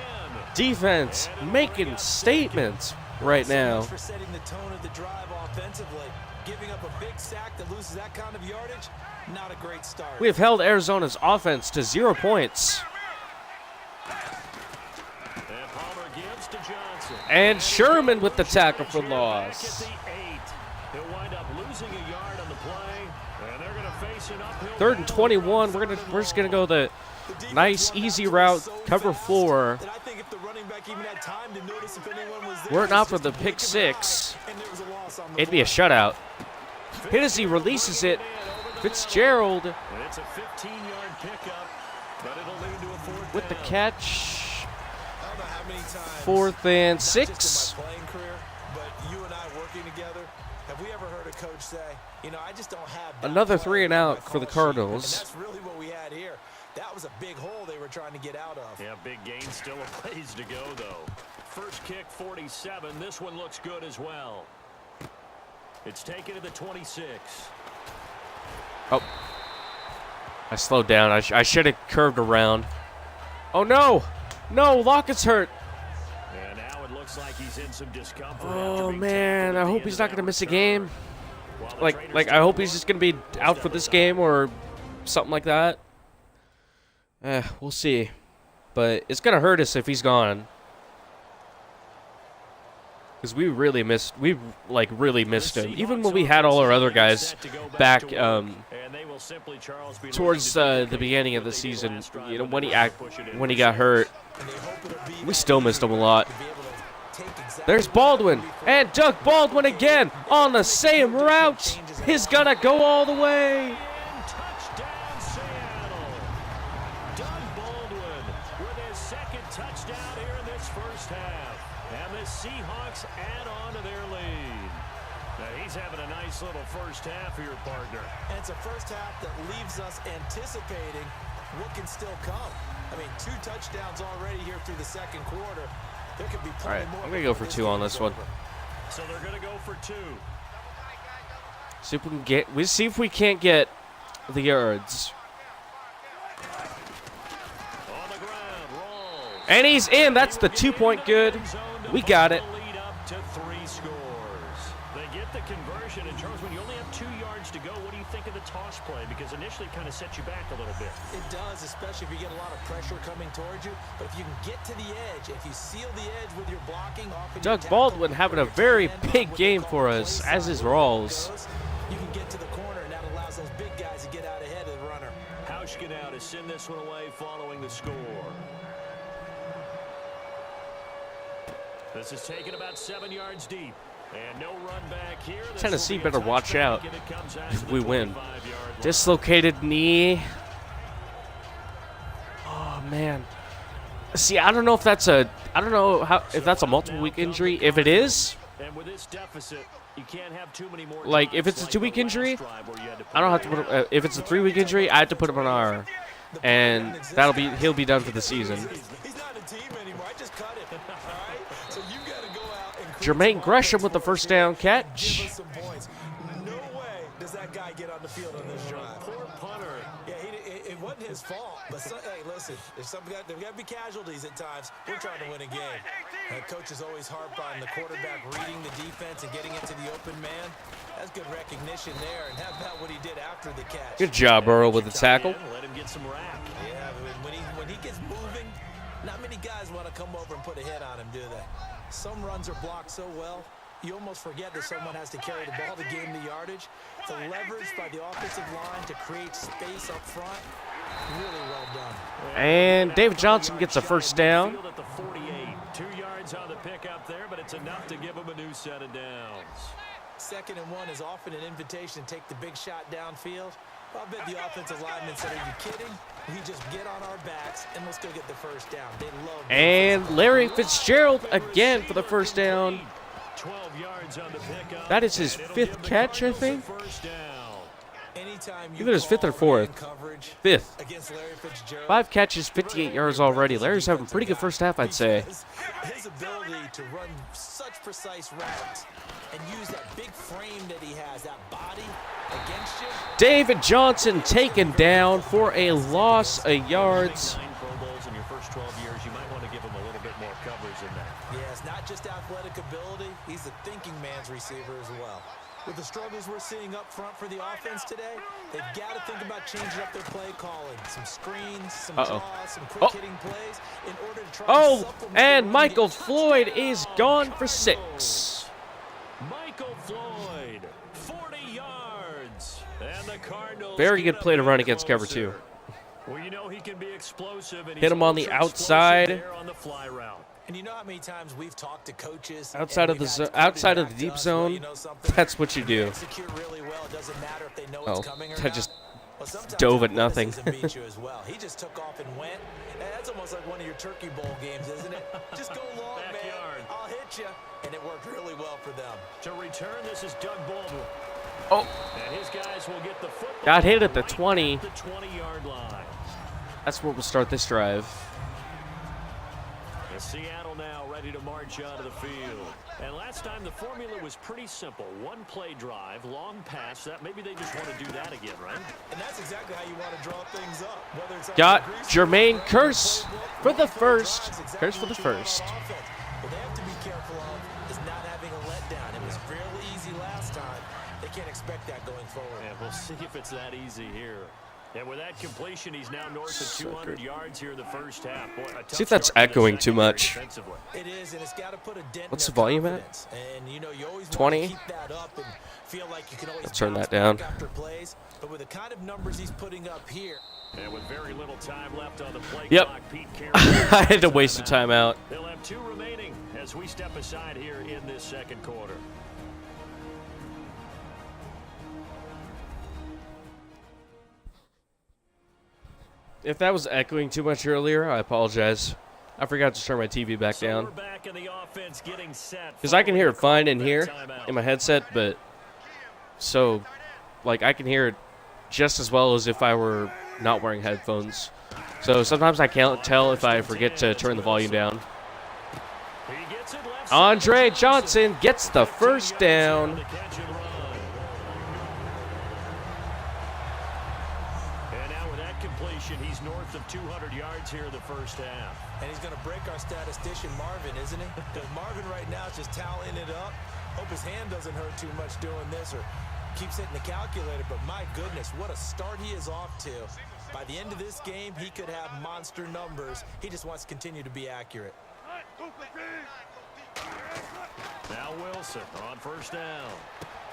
S1: Defense making statements right now.
S4: For setting the tone of the drive offensively. Giving up a big sack that loses that kind of yardage, not a great start.
S1: We have held Arizona's offense to 0 points.
S3: And Palmer gives to Johnson.
S1: And Sherman with the tackle for
S3: Back
S1: loss.
S3: at the 8. He'll wind up losing a yard on the play, and they're going to face an uphill
S1: 3rd and
S3: battle.
S1: 21. We're just gonna go the nice easy route, cover 4.
S4: And I think if the running back even had time to notice if anyone was there,
S1: Were it not for
S4: it's
S1: the
S4: just a
S1: pick
S4: blink of an
S1: 6,
S4: eye, and there was a loss on the
S1: it'd be a
S4: play.
S1: shutout. Hit as he releases it. Fitzgerald
S3: And it's a 15-yard pickup, but it'll lead to a 4th
S1: with the
S3: down.
S1: catch.
S4: I don't know how many times,
S1: 4th and
S4: not just in
S1: 6.
S4: my playing career, but you and I working together, have we ever heard a coach say, you know, I just don't have that
S1: Another
S4: play
S1: 3 and
S4: on my
S1: out for the
S4: call sheet.
S1: Cardinals.
S4: And that's really what we had here. That was a big hole they were trying to get out of.
S3: Yeah, big gain, still a ways to go, though. First kick, 47. This one looks good as well. It's taken to the 26.
S1: Oh, I slowed down. I should have curved around. Oh no, no, Lockett's hurt.
S3: And now it looks Looks like he's in some discomfort.
S1: Oh man, I hope he's not gonna miss a game. Like I hope he's just gonna be out for this game or something like that. We'll see. But it's gonna hurt us if he's gone. Because we really missed him. Even when we had all our other guys back towards the beginning of the season, you know, when he got hurt, we still missed him a lot. There's Baldwin, and Doug Baldwin again on the same route. He's gonna go all the way.
S3: Touchdown, Seattle. Doug Baldwin with his second touchdown here in this first half. And the Seahawks add on to their lead. Now he's having a nice little first half for your partner.
S4: And it's a first half that leaves us anticipating what can still come. I mean, 2 touchdowns already here through the second quarter. There could be plenty more.
S1: I'm going to go for 2 on this one.
S3: So they're going to go for 2.
S1: See if we can get. We'll see if we can't get the yards.
S3: On the ground, rolls.
S1: And he's in. That's the 2-point good. We got it.
S3: Lead up to 3 scores. They get the conversion. And Charles, when you only have 2 yards to go, what do you think of the toss play? Because initially it kind of sets you back a little bit.
S4: It does, especially if you get a lot of pressure coming towards you. But if you can get to the edge, if you seal the edge with your blocking,
S1: Doug Baldwin having a very big game for us, as is Rawls.
S4: You can get to the corner, and that allows those big guys to get out ahead of the runner.
S3: Hauschka now to send this one away following the score. This is taken about 7 yards deep. And no run back here.
S1: Tennessee better watch out if we win. Dislocated knee. Oh man. See, I don't know if that's a if that's a multiple week injury. If it is,
S3: and with this deficit, you can't have too many more.
S1: Like if it's a 2-week injury, I don't have to put him, if it's a 3-week injury, I have to put him on IR. And he'll be done for the season.
S4: He's not a team anymore. I just cut him. All right? So you got to go out and
S1: Jermaine Gresham with the first down catch.
S4: give us some points. No way does that guy get on the field on this drive.
S3: Poor punter.
S4: Yeah, it wasn't his fault. But hey, listen, there's got to be casualties at times. We're trying to win a game. Coaches always harp on the quarterback reading the defense and getting into the open man. That's good recognition there. And how about what he did after the catch?
S1: Good job, Burrow, with the tackle.
S3: Let him get some rack.
S4: Yeah, when he gets moving, not many guys want to come over and put a hit on him, do they? Some runs are blocked so well, you almost forget that someone has to carry the ball to gain the yardage. The leverage by the offensive line to create space up front, really well done.
S1: And David Johnson gets a first down.
S3: At the 48. 2 yards on the pickup there, but it's enough to give him a new set of downs.
S4: 2nd and 1 is often an invitation to take the big shot downfield. I'll bet the offensive lineman said, "Are you kidding? We just get on our backs and let's go get the first down." They love.
S1: And Larry Fitzgerald again for the first down.
S3: 12 yards on the pickup.
S1: That is his 5th catch, I think.
S3: First down.
S1: Either his 5th or 4th. 5th. 5 catches, 58 yards already. Larry's having a pretty good first half, I'd say.
S4: His ability to run such precise routes and use that big frame that he has, that body against you.
S1: David Johnson taken down for a loss of yards.
S3: 9 Pro Bowls in your first 12 years. You might want to give him a little bit more coverage than that.
S4: Yeah, it's not just athletic ability. He's a thinking man's receiver as well. With the struggles we're seeing up front for the offense today, they've got to think about changing up their play calling. Some screens, some draws, some quick-hitting plays in order to try to supplement
S1: and
S4: the
S1: Michael
S4: touchdown.
S1: Floyd is gone for 6.
S3: Michael Floyd, 40 yards. And the Cardinals
S1: Very good play to run against cover 2.
S3: Well, you know he can be explosive, and
S1: Hit him on the outside.
S3: there on the fly route.
S4: And you know how many times we've talked to coaches
S1: Outside of the deep zone, that's what you do.
S4: Execute really well. It doesn't matter if they know
S1: Oh,
S4: it's coming or
S1: I
S4: not.
S1: just
S4: Well, sometimes
S1: dove at
S4: the
S1: nothing.
S4: doesn't beat you as well. He just took off and went. And that's almost like one of your Turkey Bowl games, isn't it? Just go long, man.
S3: Backyard.
S4: I'll hit you. And it worked really well for them.
S3: To return, this is Doug Baldwin.
S1: Oh,
S3: And his guys will get the football.
S1: got hit at the
S3: right
S1: 20.
S3: at the 20-yard line.
S1: That's where we'll start this drive.
S3: And Seattle now ready to march onto the field. And last time the formula was pretty simple. 1 play drive, long pass. That maybe they just want to do that again, right?
S4: And that's exactly how you want to draw things up. Whether it's
S1: Got Jermaine Curse for the first. Curse for the first.
S4: But they have to be careful not having a letdown. It was fairly easy last time. They can't expect that going forward.
S3: And we'll see if it's that easy here. And with that completion, he's now north of 200 yards here in the first half. Boy,
S1: See if that's echoing too much.
S4: It is, and it's got to put a dent
S1: What's
S4: in
S1: the volume
S4: their
S1: at?
S4: confidence. And you know, you always
S1: 20?
S4: want to keep that up and feel like you can always
S1: Let's turn
S4: bounce
S1: that down.
S4: back after plays. But with the kind of numbers he's putting up here.
S3: And with very little time left on the play
S1: Yep.
S3: clock, Pete Carroll
S1: I had to waste a timeout.
S3: They'll have 2 remaining as we step aside here in this second quarter.
S1: If that was echoing too much earlier, I apologize. I forgot to turn my TV back
S3: So
S1: down.
S3: we're back in the offense getting set.
S1: Because I can hear it fine in here
S3: Timeout.
S1: in my headset, but so, like, I can hear it just as well as if I were not wearing headphones. So sometimes I can't tell if I forget to turn the volume down.
S3: He gets it left
S1: Andre
S3: side.
S1: Johnson gets the first down.
S3: The catch and run. And now with that completion, he's north of 200 yards here in the first half.
S4: And he's going to break our statistician Marvin, isn't he? Because Marvin right now is just tallying it up. Hope his hand doesn't hurt too much doing this or keeps hitting the calculator. But my goodness, what a start he is off to. By the end of this game, he could have monster numbers. He just wants to continue to be accurate.
S3: Now Wilson on first down.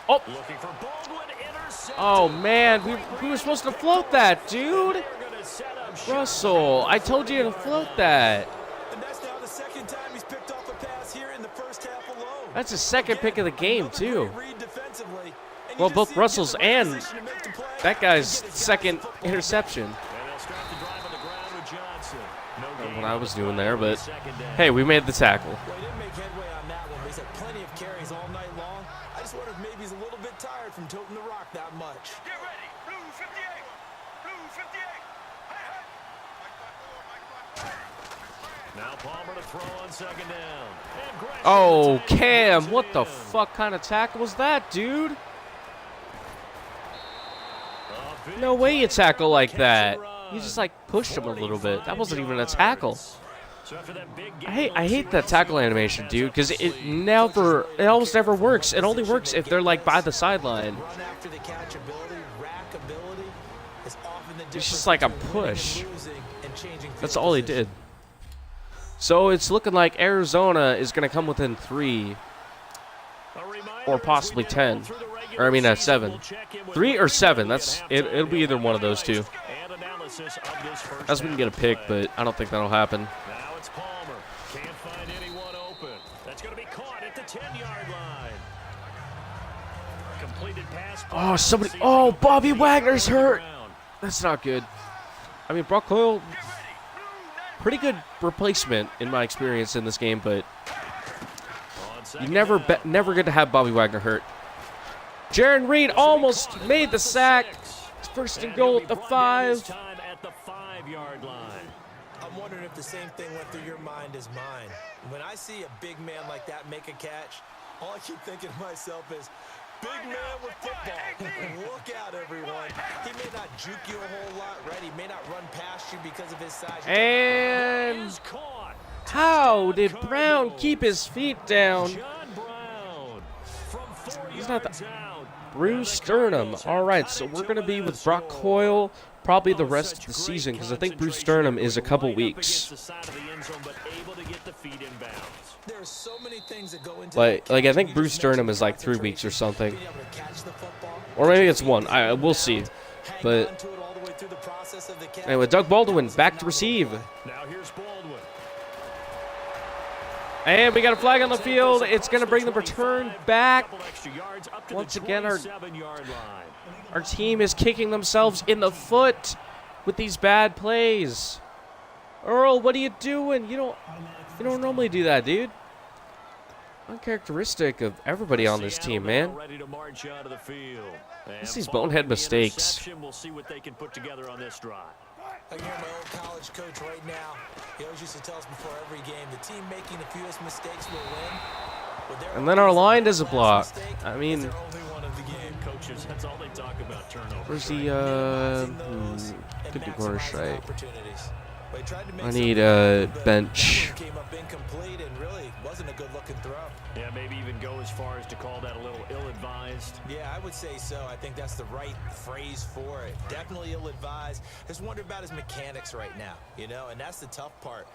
S1: Oh,
S3: Looking for Baldwin, intercepted.
S1: oh man, we were supposed to float that, dude.
S3: They're gonna set up shop.
S1: Russell, I told you to float that.
S4: And that's now the second time he's picked off a pass here in the first half alone.
S1: That's his second pick of the game,
S4: Another
S1: too.
S4: great read defensively. And you
S1: Well,
S4: just
S1: both
S4: see him
S1: Russell's
S4: get in the right
S1: and
S4: position to make the play
S1: that guy's
S4: and get his guys
S1: second
S4: the football.
S1: interception.
S3: And they'll start the drive on the ground with Johnson. No gain
S1: What I was
S3: on the
S1: doing
S3: play
S1: there,
S3: on the
S1: but
S3: second down.
S1: hey, we made the tackle.
S4: Well, he didn't make headway on that one, but he's had plenty of carries all night long. I just wonder if maybe he's a little bit tired from toting the rock that much.
S6: Get ready. Blue 58. Blue 58.
S3: Now Palmer to throw on second down. And Gresham
S1: Oh,
S3: to take it,
S1: Cam,
S3: puts it
S1: what the
S3: in.
S1: fuck kind of tackle was that, dude?
S3: A big
S1: No way you
S3: play
S1: tackle
S3: there,
S1: like
S3: catch
S1: that.
S3: and run.
S1: You just like pushed him a little bit. That wasn't even a
S3: 45
S1: tackle.
S3: yards. So after that big
S1: I
S3: gain,
S1: hate
S3: let's see
S1: that
S3: what
S1: tackle
S3: else
S1: animation,
S3: has
S1: dude,
S3: up
S1: because
S3: his
S1: it
S3: sleeve.
S1: almost never works. It only works if they're like by the sideline.
S4: Run after the catch ability, rack ability is often the
S1: It's just
S4: difference
S1: like a
S4: between winning and
S1: push.
S4: losing and changing
S1: That's
S4: field
S1: all he
S4: position.
S1: did. So it's looking like Arizona is going to come within 3
S3: A reminder
S1: or
S3: as
S1: possibly
S3: we now
S1: 10.
S3: through the
S1: Or I mean,
S3: regular season,
S1: 7.
S3: we'll check in with
S1: 3 or
S3: Rick
S1: 7.
S3: Kelly
S1: That's
S3: at
S1: it.
S3: halftime.
S1: It'll be either one of those two.
S3: And analysis of this first
S1: Unless we can
S3: half
S1: get a
S3: of
S1: pick,
S3: play.
S1: but I don't think that'll happen.
S3: Now it's Palmer. Can't find anyone open. That's going to be caught at the 10-yard line. Completed pass.
S1: Oh, somebody.
S3: Sees
S1: Oh,
S3: the
S1: Bobby
S3: open
S1: Wagner's
S3: on the
S1: hurt.
S3: ground.
S1: That's not good. I mean, Brock Coyle, pretty good replacement in my experience in this game, but
S3: On
S1: you
S3: second
S1: never
S3: down.
S1: never get to have Bobby Wagner hurt. Jaron Reed almost made the sack. It's first and
S3: And
S1: goal
S3: he'll
S1: at
S3: be
S1: the
S3: brought down this
S1: 5.
S3: time at the 5-yard line.
S4: I'm wondering if the same thing went through your mind as mine. When I see a big man like that make a catch, all I keep thinking to myself is, big man with football. Look out, everyone. He may not juke you a whole lot, right? He may not run past you because of his size.
S1: And
S3: Is caught.
S1: how did
S3: Touchdown,
S1: Brown
S3: Cardinals.
S1: keep his feet down?
S3: John Brown from 4
S1: He's not
S3: yards
S1: the-
S3: out.
S1: Bruce
S3: And the
S1: Sternum.
S3: Cardinals have
S1: All right,
S3: cut
S1: so
S3: it
S1: we're
S3: to
S1: going to
S3: a
S1: be with
S3: minute
S1: Brock
S3: score.
S1: Coyle probably the
S3: Oh,
S1: rest
S3: such
S1: of the
S3: great
S1: season because I think Bruce
S3: concentration.
S1: Sternum is a
S3: Right
S1: couple
S3: up
S1: weeks.
S3: against the side of the end zone, but able to get the feet inbounds.
S4: There are so many things that go into
S1: But
S4: that
S1: like I
S4: catch.
S1: think
S4: You
S1: Bruce
S4: just mentioned
S1: Sternum is like 3 weeks or something,
S4: being able to catch the football,
S1: or maybe it's 1. We'll see.
S4: hang
S1: But
S4: on to it all the way through the process of the catch.
S1: anyway, Doug Baldwin back to receive.
S3: Now here's Baldwin.
S1: And we got a flag on the field. It's going to bring the return back.
S3: Couple extra yards up to
S1: Once
S3: the
S1: again, our
S3: 27-yard line.
S1: Our team is kicking themselves in the foot with these bad plays. Earl, what are you doing? You don't normally do that, dude. Uncharacteristic of everybody on this team, man.
S3: Ready to march out of the field.
S1: It's these bonehead mistakes.
S3: We'll see what they can put together on this drive.
S4: I hear my old college coach right now. He always used to tell us before every game, the team making the fewest mistakes will win. But their
S1: And then our line does a
S4: last
S1: block.
S4: mistake
S1: I
S4: is
S1: mean,
S4: their only one of the game.
S3: Coaches, that's all they talk about, turnovers.
S1: where's
S4: Maximizing
S1: the
S4: those
S1: could be
S4: and
S1: corner
S4: maximizing
S1: strike.
S4: opportunities. But he tried to make
S1: I need
S4: something
S1: a
S4: of
S1: bench.
S4: Came up incomplete and really wasn't a good-looking throw.
S3: Yeah, maybe even go as far as to call that a little ill-advised.
S4: Yeah, I would say so. I think that's the right phrase for it. Definitely ill-advised. Just wonder about his mechanics right now, you know, and that's the tough part.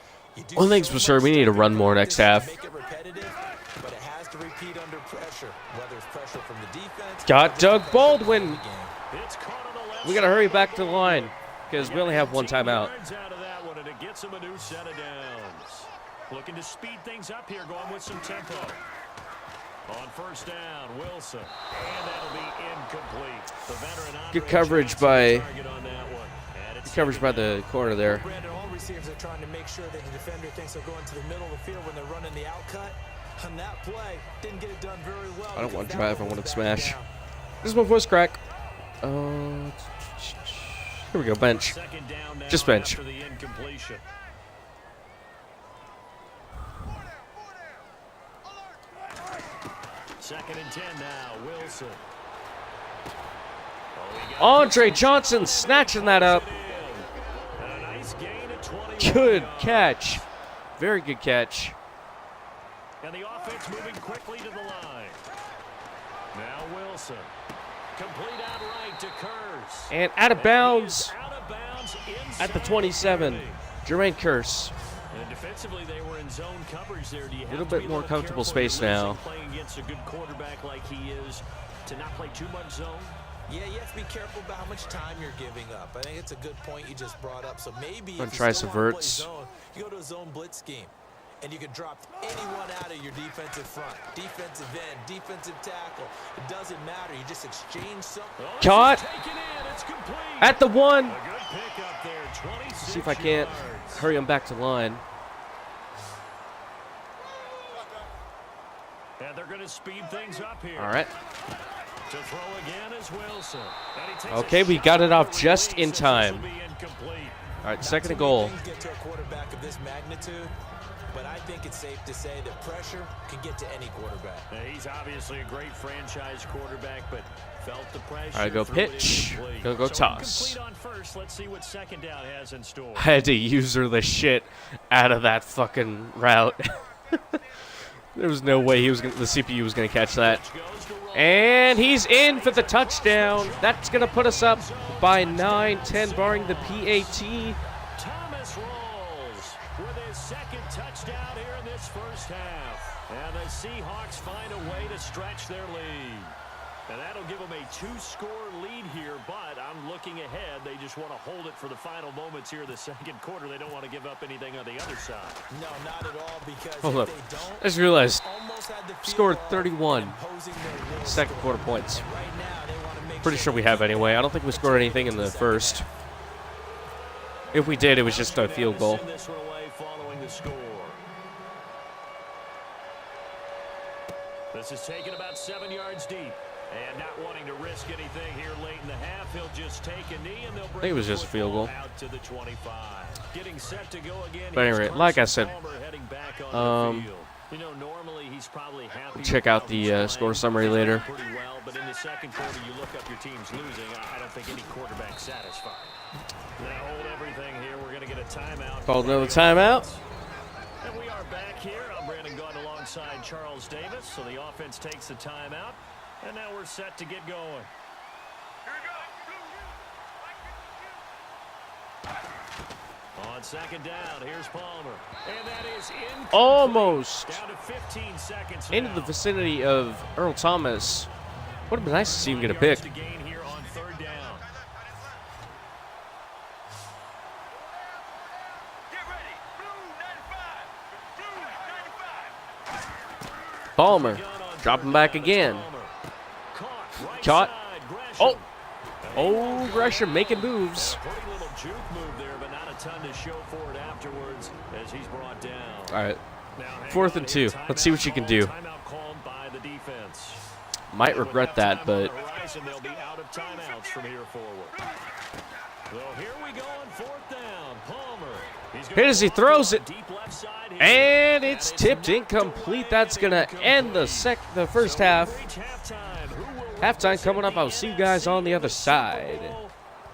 S1: One thing's for sure, we need to run more next half.
S4: Make it repetitive, but it has to repeat under pressure, whether it's pressure from the defense.
S1: Got Doug Baldwin.
S3: It's caught on the left
S1: We got to hurry back to the line because we only have one timeout.
S3: yards out of that one, and it gets him a new set of downs. Looking to speed things up here, going with some tempo. On first down, Wilson, and that'll be incomplete. The veteran
S1: Good coverage by
S3: target on that one. And it's
S1: coverage by the corner there.
S4: Brandon, all receivers are trying to make sure that the defender thinks they're going to the middle of the field when they're running the out cut. On that play, didn't get it done very well.
S1: I don't want to drive, I want to
S4: Back
S1: smash.
S4: down.
S1: This is my voice crack. Here we go, bench.
S3: second down now
S1: Just bench.
S3: after the incompletion. Second and 10 now, Wilson.
S1: Andre Johnson snatching that up.
S3: And a nice gain at 20.
S1: Good catch. Very good catch.
S3: And the offense moving quickly to the line. Now Wilson. Complete outright to Curse.
S1: And out of bounds
S3: Out of bounds
S1: at the
S3: inside
S1: 27.
S3: 30.
S1: Jermaine Curse.
S3: And defensively, they were in zone coverage there. Do you have
S1: Little
S3: to
S1: bit
S3: be
S1: more
S3: little
S1: comfortable
S3: careful
S1: space
S3: when you're
S1: now.
S3: playing against a good quarterback like he is to not play too much zone?
S4: Yeah, you have to be careful about how much time you're giving up. I think it's a good point you just brought up. So maybe
S1: Gonna
S4: if
S1: try
S4: you still
S1: some
S4: wanna play
S1: verts.
S4: zone, you go to a zone blitz scheme. And you can drop anyone out of your defensive front. Defensive end, defensive tackle. It doesn't matter. You just exchange something.
S3: Oh,
S1: Caught.
S3: this is taken in. It's complete.
S1: At the one.
S3: A good pick up there. 26
S1: See if I can't
S3: yards.
S1: hurry him back to line.
S3: And they're going to speed things up here.
S1: All right.
S3: To throw again is Wilson. And he takes
S1: Okay,
S3: a
S1: we
S3: shot
S1: got it
S3: on
S1: off
S3: the
S1: just
S3: release
S1: in
S3: as
S1: time.
S3: this will be incomplete.
S1: All right, second and
S4: Not too many
S1: goal.
S4: things get to a quarterback of this magnitude, but I think it's safe to say that pressure can get to any quarterback.
S3: Now, he's obviously a great franchise quarterback, but felt the pressure.
S1: All right, go
S3: threw it
S1: pitch.
S3: incomplete.
S1: Gonna go
S3: So
S1: toss.
S3: incomplete on first. Let's see what second down has in store.
S1: I had to user the shit out of that fucking route. There was no way the CPU was gonna catch that.
S3: Goes to roll.
S1: And he's in for the touchdown. That's gonna put us up by 9-10, barring the PAT.
S3: Thomas rolls with his second touchdown here in this first half. And the Seahawks find a way to stretch their lead. And that'll give them a 2-score lead here, but I'm looking ahead. They just want to hold it for the final moments here in the second quarter. They don't want to give up anything on the other side.
S4: No, not at all, because
S1: Hold
S4: if
S1: up.
S4: they don't,
S1: I just realized
S4: almost had the field
S1: scored
S4: goal
S1: 31
S4: imposing their will
S1: second
S4: score.
S1: quarter points.
S4: And right now, they want to make
S1: Pretty sure we have anyway. I don't think we scored anything in the first. If we did, it was just a field goal.
S3: Send this one away following the score. This is taken about 7 yards deep. And not wanting to risk anything here late in the half, he'll just take a knee and they'll bring
S1: think it was
S3: the
S1: just a field
S3: football
S1: goal.
S3: out to the 25. Getting set to go again.
S1: But
S3: Here's
S1: anyway, like I
S3: Carson
S1: said,
S3: Palmer heading back on the field. You know, normally he's probably happy
S1: check
S3: with
S1: out
S3: how
S1: the,
S3: he's playing.
S1: score summary
S3: He's
S1: later.
S3: playing pretty well, but in the second quarter, you look up your team's losing. I don't think any quarterback's satisfied. Now hold everything here. We're going to get a timeout.
S1: Called another timeout.
S3: And we are back here. I'm Brandon Gunn alongside Charles Davis. So the offense takes the timeout. And now we're set to get going. On second down, here's Palmer. And that is incomplete.
S1: Almost
S3: Down to 15 seconds
S1: into
S3: now.
S1: the vicinity of Earl Thomas. Would have been nice to see him get a
S3: 5
S1: pick.
S3: yards to gain here on third down.
S6: Get ready. Blue 95. Blue 95.
S1: Palmer
S3: Gun on
S1: dropping
S3: third
S1: back
S3: down,
S1: again.
S3: Palmer. Right
S1: Caught.
S3: side, Gresham.
S1: Oh, oh, Gresham making moves.
S3: A pretty little juke move there, but not a ton to show for it afterwards as he's brought down.
S1: All right,
S3: Now, hang
S1: 4th
S3: on
S1: and
S3: here.
S1: 2. Let's see what you can do.
S3: Timeout called by the defense.
S1: Might
S3: With
S1: regret that,
S3: halftime
S1: but
S3: on the horizon, they'll be out of timeouts from here forward. So here we go on fourth down. Palmer. He's gonna
S1: hit as he
S3: walk
S1: throws
S3: on
S1: it.
S3: deep left side here.
S1: And it's
S3: And
S1: tipped
S3: knocked
S1: incomplete.
S3: away
S1: That's
S3: and
S1: gonna end the
S3: incomplete.
S1: first
S3: So
S1: half.
S3: we reach halftime. Who will
S1: Halftime
S3: represent
S1: coming up.
S3: the
S1: I'll see you guys
S3: NFC
S1: on the
S3: in
S1: other
S3: Super
S1: side.
S3: Bowl?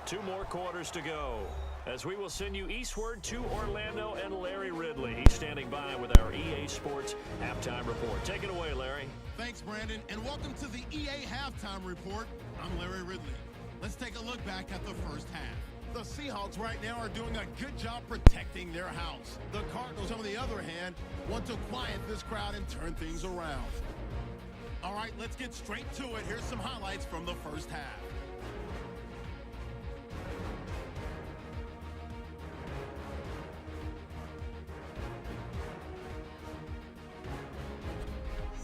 S3: 2 more quarters to go. As we will send you eastward to Orlando and Larry Ridley. He's standing by with our EA Sports Halftime Report. Take it away, Larry.
S2: Thanks, Brandon, and welcome to the EA Halftime Report. I'm Larry Ridley. Let's take a look back at the first half. The Seahawks right now are doing a good job protecting their house. The Cardinals, on the other hand, want to quiet this crowd and turn things around. All right, let's get straight to it. Here's some highlights from the first half.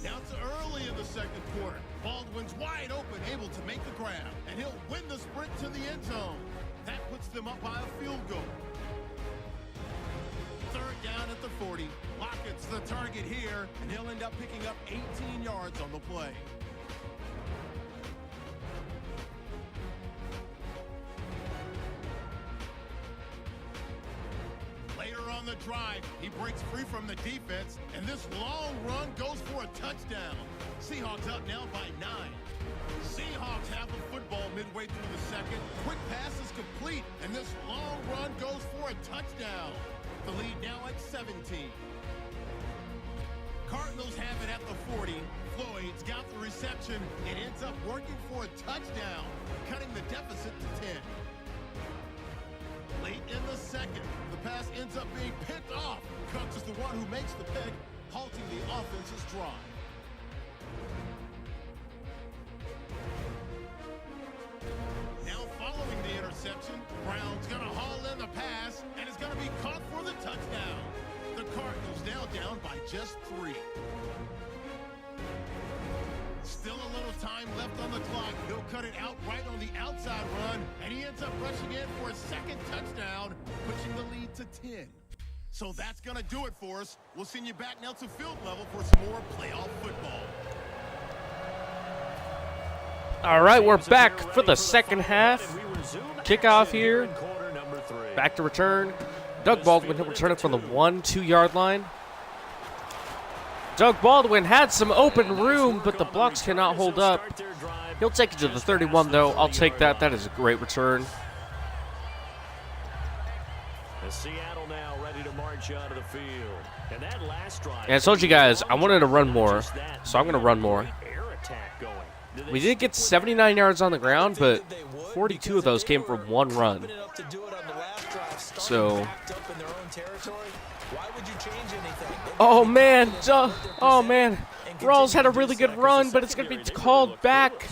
S2: Now it's early in the second quarter. Baldwin's wide open, able to make the grab, and he'll win the sprint to the end zone. That puts them up by a field goal. Third down at the 40. Lockett's the target here, and he'll end up picking up 18 yards on the play. Later on the drive, he breaks free from the defense, and this long run goes for a touchdown. Seahawks up now by 9. Seahawks have the football midway through the second. Quick pass is complete, and this long run goes for a touchdown. The lead now at 17. Cardinals have it at the 40. Floyd's got the reception. It ends up working for a touchdown, cutting the deficit to 10. Late in the second, the pass ends up being picked off. Cox is the one who makes the pick, halting the offense's drive. Now following the interception, Brown's going to haul in the pass and is going to be caught for the touchdown. The Cardinals now down by just 3. Still a little time left on the clock. He'll cut it out right on the outside run, and he ends up rushing in for a second touchdown, pushing the lead to 10. So that's going to do it for us. We'll send you back now to field level for some more playoff football.
S1: All right, we're back for the second half. Kickoff here. Back to return. Doug Baldwin, he'll return it from the 1-2 yard line. Doug Baldwin had some open room, but the blocks cannot hold up. He'll take it to the 31, though. I'll take that. That is a great return.
S3: Seattle now ready to march out of the field. And that last drive.
S1: And I told you guys I wanted to run more, so I'm going to run more. We did get 79 yards on the ground, but 42 of those came from one run. So, oh man, Rawls had a really good run, but it's going to be called back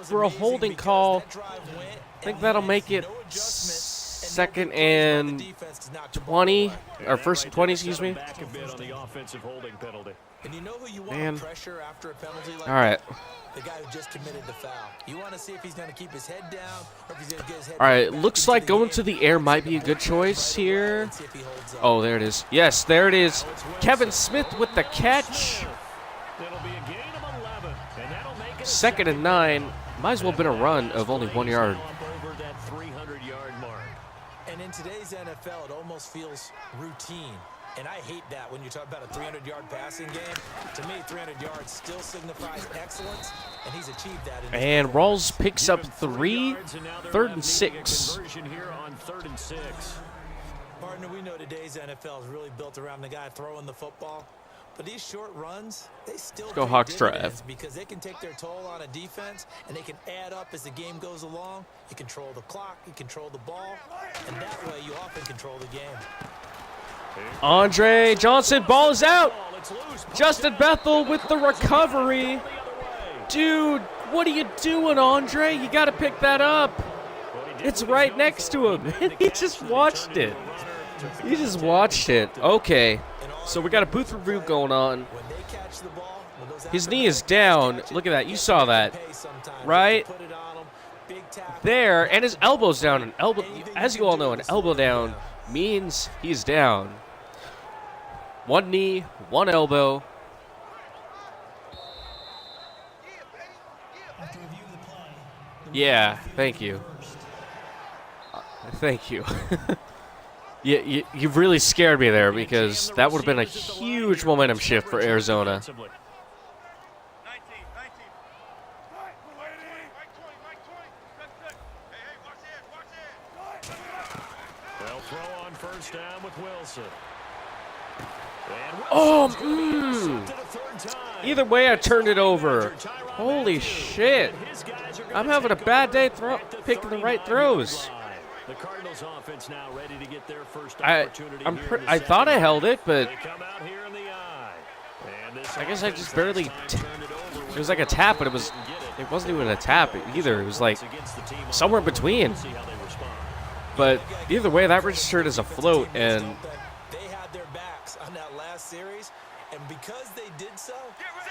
S1: for a holding call. I think that'll make it second and 20, or first and 20, excuse me. Man. All right.
S4: The guy who just committed the foul. You want to see if he's going to keep his head down or if he's going to get his head
S1: down. All right, looks like going to the air might be a good choice here. Oh, there it is. Yes, there it is. Kevin Smith with the catch. Second and 9. Might as well have been a run of only 1 yard.
S4: And in today's NFL, it almost feels routine. And I hate that when you talk about a 300-yard passing game. To me, 300 yards still signifies excellence, and he's achieved that.
S1: And Rawls picks up 3, third and 6.
S4: Partner, we know today's NFL is really built around the guy throwing the football. But these short runs, they still
S1: go Hawks drive,
S4: because they can take their toll on a defense, and they can add up as the game goes along. You control the clock, you control the ball, and that way you often control the game.
S1: Andre Johnson, ball is out. Justin Bethel with the recovery. Dude, what are you doing, Andre? You got to pick that up. It's right next to him. He just watched it. He just watched it. Okay, so we got a booth review going on. His knee is down. Look at that. You saw that, right? There, and his elbow's down. An elbow, as you all know, an elbow down means he's down. One knee, one elbow. Yeah, thank you. Thank you. You've really scared me there, because that would have been a huge momentum shift for Arizona.
S3: They'll throw on first down with Wilson.
S1: Either way, I turned it over. Holy shit. I'm having a bad day picking the right throws.
S3: The Cardinals offense now ready to get their first opportunity.
S1: I thought I held it, but
S3: They come out here in the eye. And this
S1: I guess I just
S3: offense
S1: barely.
S3: has turned it over.
S1: It was like a tap, but it wasn't even a tap either. It was like somewhere between.
S3: See how they respond.
S1: But either way, that registered as a float, and
S4: They had their backs on that last series, and because they did so,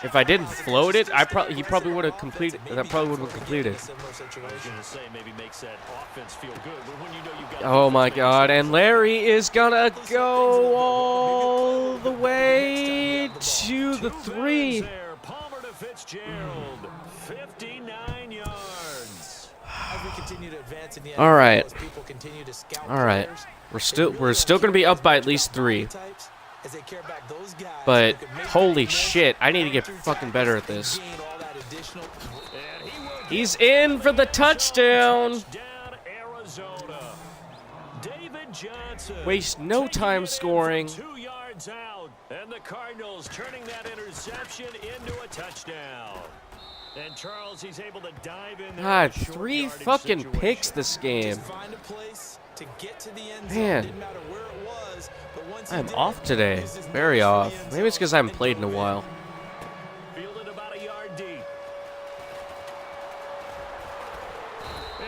S1: if I didn't float it, he probably would have completed. That probably would have completed.
S4: similar
S3: I was
S4: situation.
S3: going to say maybe makes that offense feel good, but when you know you've got
S1: Oh my God! And Larry is gonna go all the way to the 3.
S3: there. Palmer to Fitzgerald, 59 yards.
S4: As we continue to advance in the
S1: All right.
S4: NFL, as people continue to scout
S1: All right.
S4: players,
S1: We're still gonna be up by at least 3.
S4: as they care back those guys
S1: But
S4: who can make
S1: holy
S4: that miss
S1: shit, I need to get
S4: through
S1: fucking
S4: tackles
S1: better at
S4: and
S1: this.
S4: gain all that additional.
S3: And he will
S1: He's in for the touchdown.
S3: Touchdown, Arizona. David Johnson.
S1: Waste no
S3: taking
S1: time
S3: it in
S1: scoring.
S3: from 2 yards out. And the Cardinals turning that interception into a touchdown. And Charles, he's able to dive in there.
S1: God,
S3: in a short
S1: 3
S3: yardage
S1: fucking
S3: situation.
S1: picks this game.
S4: Just find a place to get to the end zone.
S1: Man.
S4: Didn't matter where it was, but once he
S1: I'm
S4: did,
S1: off today.
S4: this is
S1: Very
S4: next to the
S1: off.
S4: end
S1: Maybe it's
S4: zone
S1: because I haven't
S4: and
S1: played in a
S4: move
S1: while.
S3: Fielded about a yard deep.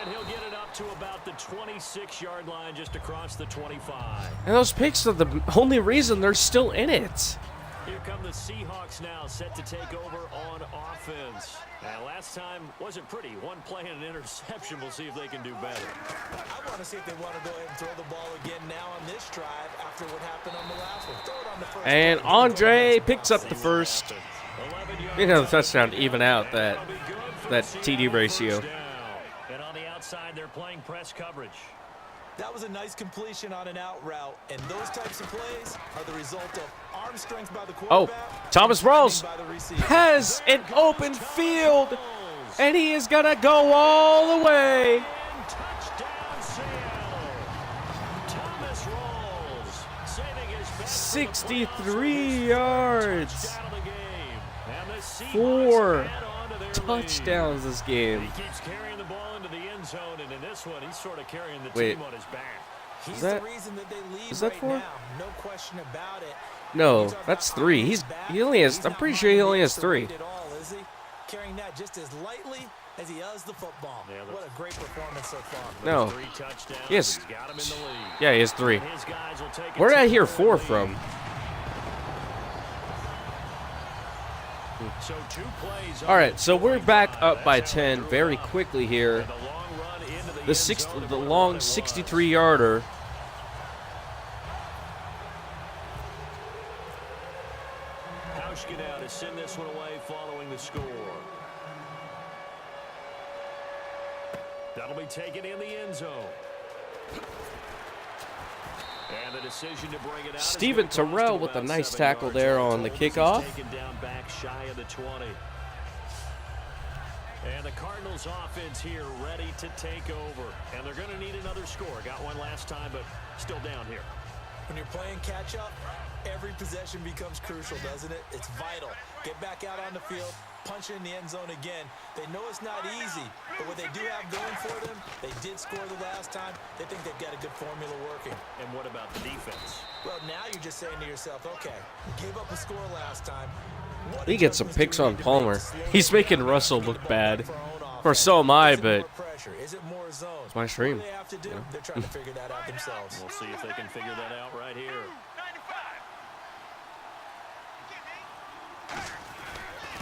S3: And he'll get it up to about the 26-yard line just across the 25.
S1: And those picks are the only reason they're still in it.
S3: Here come the Seahawks now, set to take over on offense. And last time wasn't pretty. One play and an interception. We'll see if they can do better.
S4: I want to see if they want to go ahead and throw the ball again now on this drive after what happened on the last one. Throw it on the first
S1: And
S4: play.
S1: Andre picks up the first.
S3: 11 yards.
S1: You know, the touchdown to even out that
S3: That'll be good for
S1: that
S3: the
S1: TD
S3: Seahawks
S1: ratio.
S3: first down. And on the outside, they're playing press coverage.
S4: That was a nice completion on an out route, and those types of plays are the result of arm strength by the
S1: Oh,
S4: quarterback.
S1: Thomas
S4: and timing
S1: Rawls
S4: by the receiver.
S1: has an open field, and he is gonna go all the way.
S3: And touchdown, Seattle. Thomas Rawls saving his bet for the
S1: 63 yards.
S3: touchdown of the game. And the Seahawks
S1: 4
S3: add on to their
S1: touchdowns this
S3: lead.
S1: game.
S3: He keeps carrying the ball into the end zone, and in this one, he's sort of carrying the
S1: Wait.
S3: team on his back.
S4: He's
S1: that-
S4: the reason that they lead
S1: is that
S4: right
S1: 4?
S4: now. No question about it.
S1: No,
S4: You talk
S1: that's
S4: about
S1: 3.
S4: his back.
S1: He only has.
S4: He's
S1: I'm
S4: not
S1: pretty sure he only
S4: minding
S1: has
S4: the
S1: 3.
S4: lead at all, is he? Carrying that just as lightly as he does the football.
S3: Yeah,
S4: What a great performance so far.
S1: No.
S3: 3 touchdowns.
S1: Yes.
S3: He's got him in the lead.
S1: Yeah, he has 3.
S3: And his guys will take a
S1: Where did I hear
S3: 10-point
S1: 4
S3: lead.
S1: from?
S3: So 2 plays
S1: All right, so we're back
S3: drive.
S1: up by
S3: That's how
S1: 10
S3: they
S1: very
S3: grew up.
S1: quickly here.
S3: And the long run into the
S1: The
S3: end
S1: six,
S3: zone, and
S1: the
S3: what a
S1: long
S3: run it was.
S1: 63-yarder.
S3: Hauschka now to send this one away following the score. That'll be taken in the end zone. And the decision to bring it out.
S1: Steven
S3: is gonna cost
S1: Terrell
S3: him
S1: with a
S3: about
S1: nice
S3: 7
S1: tackle
S3: yards.
S1: there
S3: All
S1: on the
S3: told, this is
S1: kickoff.
S3: taken down back shy of the 20. And the Cardinals offense here ready to take over. And they're going to need another score. Got one last time, but still down here.
S4: When you're playing catch-up, every possession becomes crucial, doesn't it? It's vital. Get back out on the field, punch it in the end zone again. They know it's not easy, but what they do have going for them, they did score the last time. They think they've got a good formula working.
S3: And what about the defense?
S4: Well, now you're just saying to yourself, okay, gave up a score last time. What
S1: He gets some
S4: adjustments
S1: picks
S4: do we
S1: on
S4: need to
S1: Palmer.
S4: make to slow
S1: He's
S4: them
S1: making
S4: down
S1: Russell
S4: and
S1: look
S4: get the ball
S1: bad.
S4: back for our own
S1: Of course, so am
S4: offense?
S1: I,
S4: Is it
S1: but
S4: more pressure? Is it more zone?
S1: it's my stream.
S4: What do they have to do? They're trying to figure that out themselves.
S3: We'll see if they can figure that out right here.
S6: 95.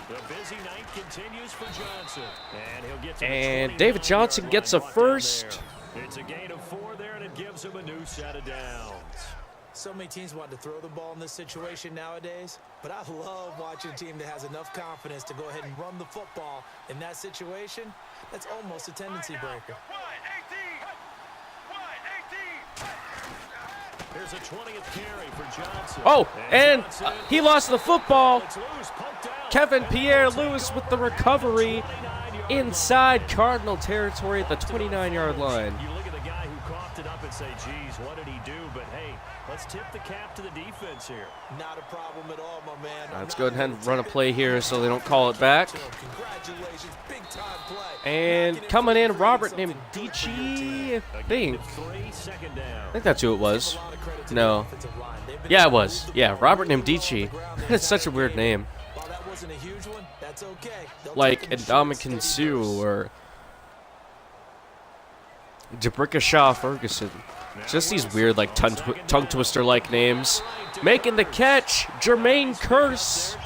S3: The busy night continues for Johnson. And he'll get to the
S1: And
S3: 29
S1: David Johnson
S3: yard
S1: gets
S3: line,
S1: a
S3: brought down
S1: first.
S3: there. It's a gain of 4 there, and it gives him a new set of downs.
S4: So many teams want to throw the ball in this situation nowadays, but I love watching a team that has enough confidence to go ahead and run the football in that situation. That's almost a tendency breaker.
S6: 118. 118.
S3: Here's Here's a 20th carry for Johnson.
S1: Oh, and he lost the football.
S3: It's loose, poked out.
S1: Kevin Pierre-Louis with the recovery inside Cardinal territory at the 29-yard line.
S3: You look at the guy who coughed it up and say, geez, what did he do? But hey, let's tip the cap to the defense here.
S4: Not a problem at all, my man.
S1: Let's go ahead and run a play here so they don't call it back.
S4: Congratulations, big time play.
S1: And coming in, Robert named Dici, I think that's who it was. No. Yeah, it was. Yeah, Robert named Dici. That's such a weird name.
S4: While that wasn't a huge one, that's okay.
S1: Like Ndamukong Suh or Jabrika Ferguson. Just these weird, like, tongue twister-like names. Making the catch, Jermaine Kearse.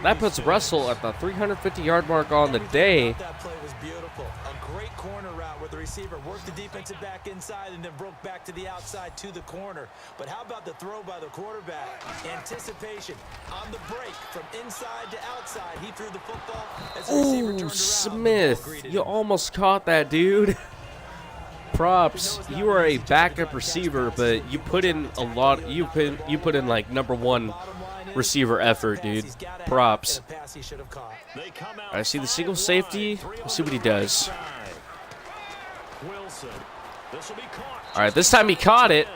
S1: That puts Russell at the 350-yard mark on the day.
S4: That play was beautiful. A great corner route where the receiver worked the defensive back inside and then broke back to the outside to the corner. But how about the throw by the quarterback? Anticipation on the break from inside to outside. He threw the football as the receiver turned
S1: Ooh,
S4: around.
S1: Smith, you almost caught that, dude. Props. You are a backup receiver, but you put in a lot. You put in like #1 receiver effort, dude. Props. I see the single safety. Let's see what he does. All right, this time he caught it.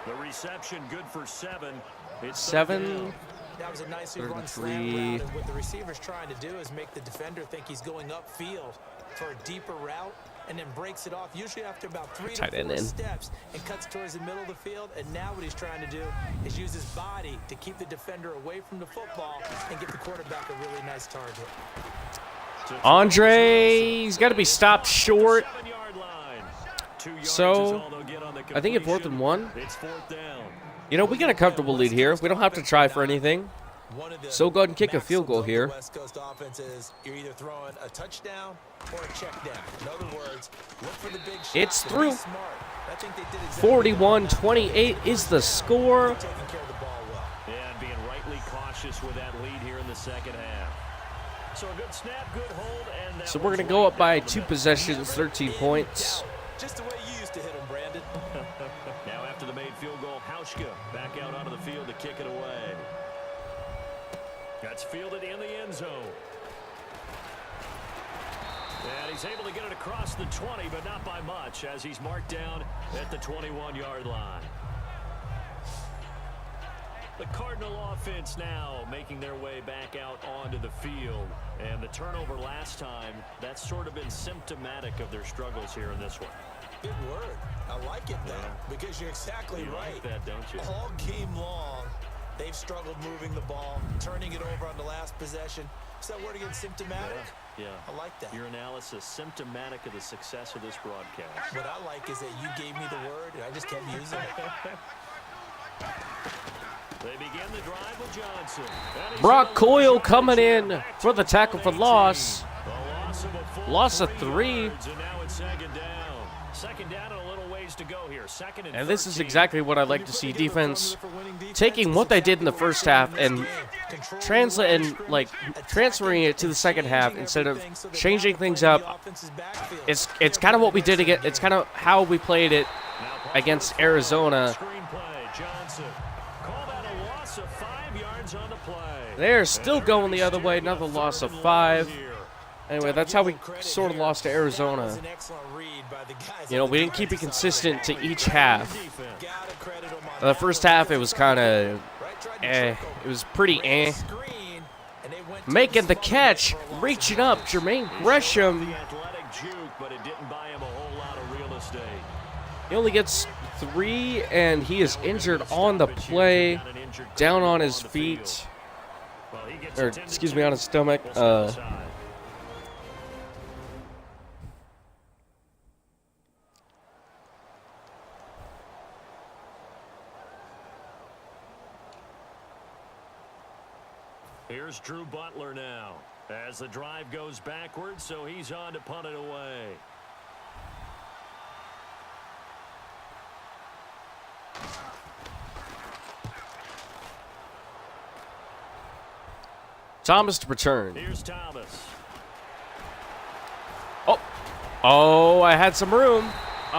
S3: The reception good for 7. It's
S1: 7.
S4: That was a nicely run slant route, and what the receiver's trying to do is make the defender think he's going upfield for a deeper route, and then breaks it off, usually after about 3 to 4 steps, and cuts towards the middle of the field. And now what he's trying to do is use his body to keep the defender away from the football and give the quarterback a really nice target.
S1: Andre, he's got to be stopped short. So, I think at 4th and 1. You know, we got a comfortable lead here. We don't have to try for anything. So go ahead and kick a field goal here.
S4: West Coast offense is you're either throwing a touchdown or a check down. In other words, look for the big shot.
S1: It's
S4: Be
S1: through.
S4: smart. I think they did exactly
S1: 41-28 is the score.
S4: taking care of the ball well.
S3: Yeah, and being rightly cautious with that lead here in the second half. So a good snap, good hold, and that
S1: So we're going to
S3: was
S1: go
S3: right
S1: up by
S3: down the
S1: 2
S3: middle.
S1: possessions, 13 points.
S4: Just the way you used to hit them, Brandon.
S3: Now after the made field goal, Hauschka back out onto the field to kick it away. That's fielded in the end zone. And he's able to get it across the 20, but not by much, as he's marked down at the 21-yard line. The Cardinal offense now making their way back out onto the field. And the turnover last time, that's sort of been symptomatic of their struggles here in this one.
S4: Good word. I like it, though, because you're exactly
S3: You
S4: right.
S3: like that, don't you?
S4: All game long, they've struggled moving the ball, turning it over on the last possession. Is that word again, symptomatic?
S3: Yeah.
S4: I like that.
S3: Your analysis, symptomatic of the success of this broadcast.
S4: What I like is that you gave me the word, and I just kept using it.
S3: They begin the drive with Johnson.
S1: Brock Coyle coming in for the tackle for loss. Loss of 3.
S3: And now it's second down. Second down and a little ways to go here. Second
S1: And this is
S3: 13.
S1: exactly what I'd like to see. Defense taking what they did in the first half and transferring it to the second half instead of changing things up. It's kind of what we did again. It's kind of how we played it against Arizona.
S3: Screenplay, Johnson. Call that a loss of 5 yards on the play.
S1: They're still going the other way. Another loss of 5. Anyway, that's how we sort of lost to Arizona. You know, we didn't keep it consistent to each half. The first half, it was kind of It was pretty Making the catch, reaching up, Jermaine Gresham. He only gets 3, and he is injured on the play, down on his feet, or excuse me, on his stomach.
S3: Here's Drew Butler now as the drive goes backwards, so he's on to punt it away.
S1: Thomas to return.
S3: Here's Thomas.
S1: Oh, I had some room.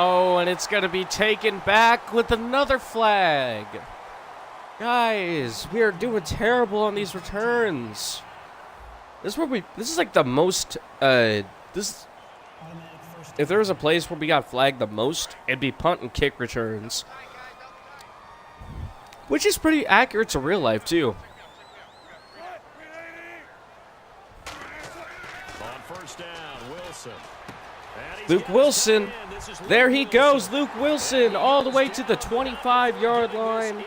S1: Oh, and it's going to be taken back with another flag. Guys, we are doing terrible on these returns. This is like the most, if there was a place where we got flagged the most, it'd be punt and kick returns. Which is pretty accurate to real life, too.
S3: On first down, Wilson.
S1: Luke Wilson, there he goes. Luke Wilson all the way to the 25-yard line.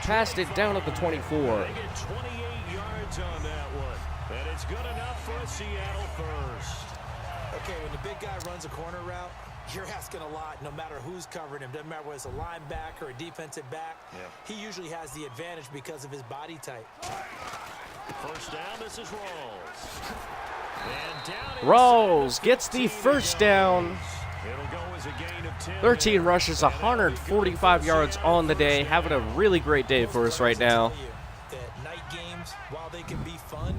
S1: Passed it down at the 24.
S3: They get 28 yards on that one. And it's good enough for a Seattle first.
S4: Okay, when the big guy runs a corner route, you're asking a lot no matter who's covering him. Doesn't matter whether it's a linebacker or a defensive back. He usually has the advantage because of his body type.
S3: First down, this is Rawls. And down
S1: Rawls gets the first down.
S3: It'll go as a gain of 10.
S1: 13 rushes, 145 yards on the day. Having a really great day for us right now.
S4: That night games, while they can be fun,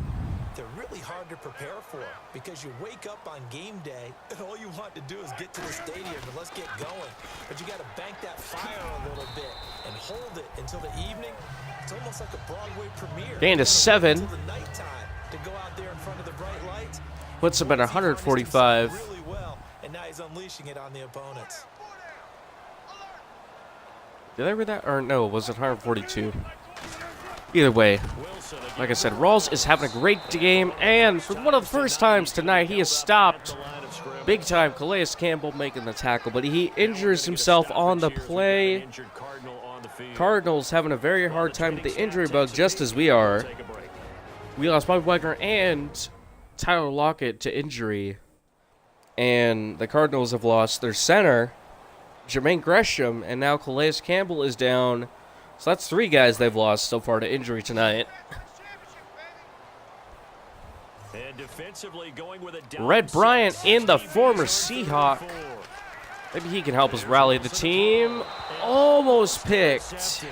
S4: they're really hard to prepare for because you wake up on game day and all you want to do is get to the stadium and let's get going. But you got to bank that fire a little bit and hold it until the evening. It's almost like a Broadway premiere.
S1: Gain to 7.
S4: Until the nighttime to go out there in front of the bright lights.
S1: Puts him at 145.
S4: Really well, and now he's unleashing it on the opponents.
S1: Did I read that? Or no, was it 142? Either way, like I said, Rawls is having a great game, and for one of the first times tonight, he has stopped big-time Calais Campbell making the tackle, but he injures himself on the play. Cardinals having a very hard time with the injury bug, just as we are. We lost Bobby Wagner and Tyler Lockett to injury, and the Cardinals have lost their center, Jermaine Gresham, and now Calais Campbell is down. So that's 3 guys they've lost so far to injury tonight.
S3: And defensively going with a
S1: Red Bryant in the former Seahawk. Maybe he can help us rally the team. Almost picked.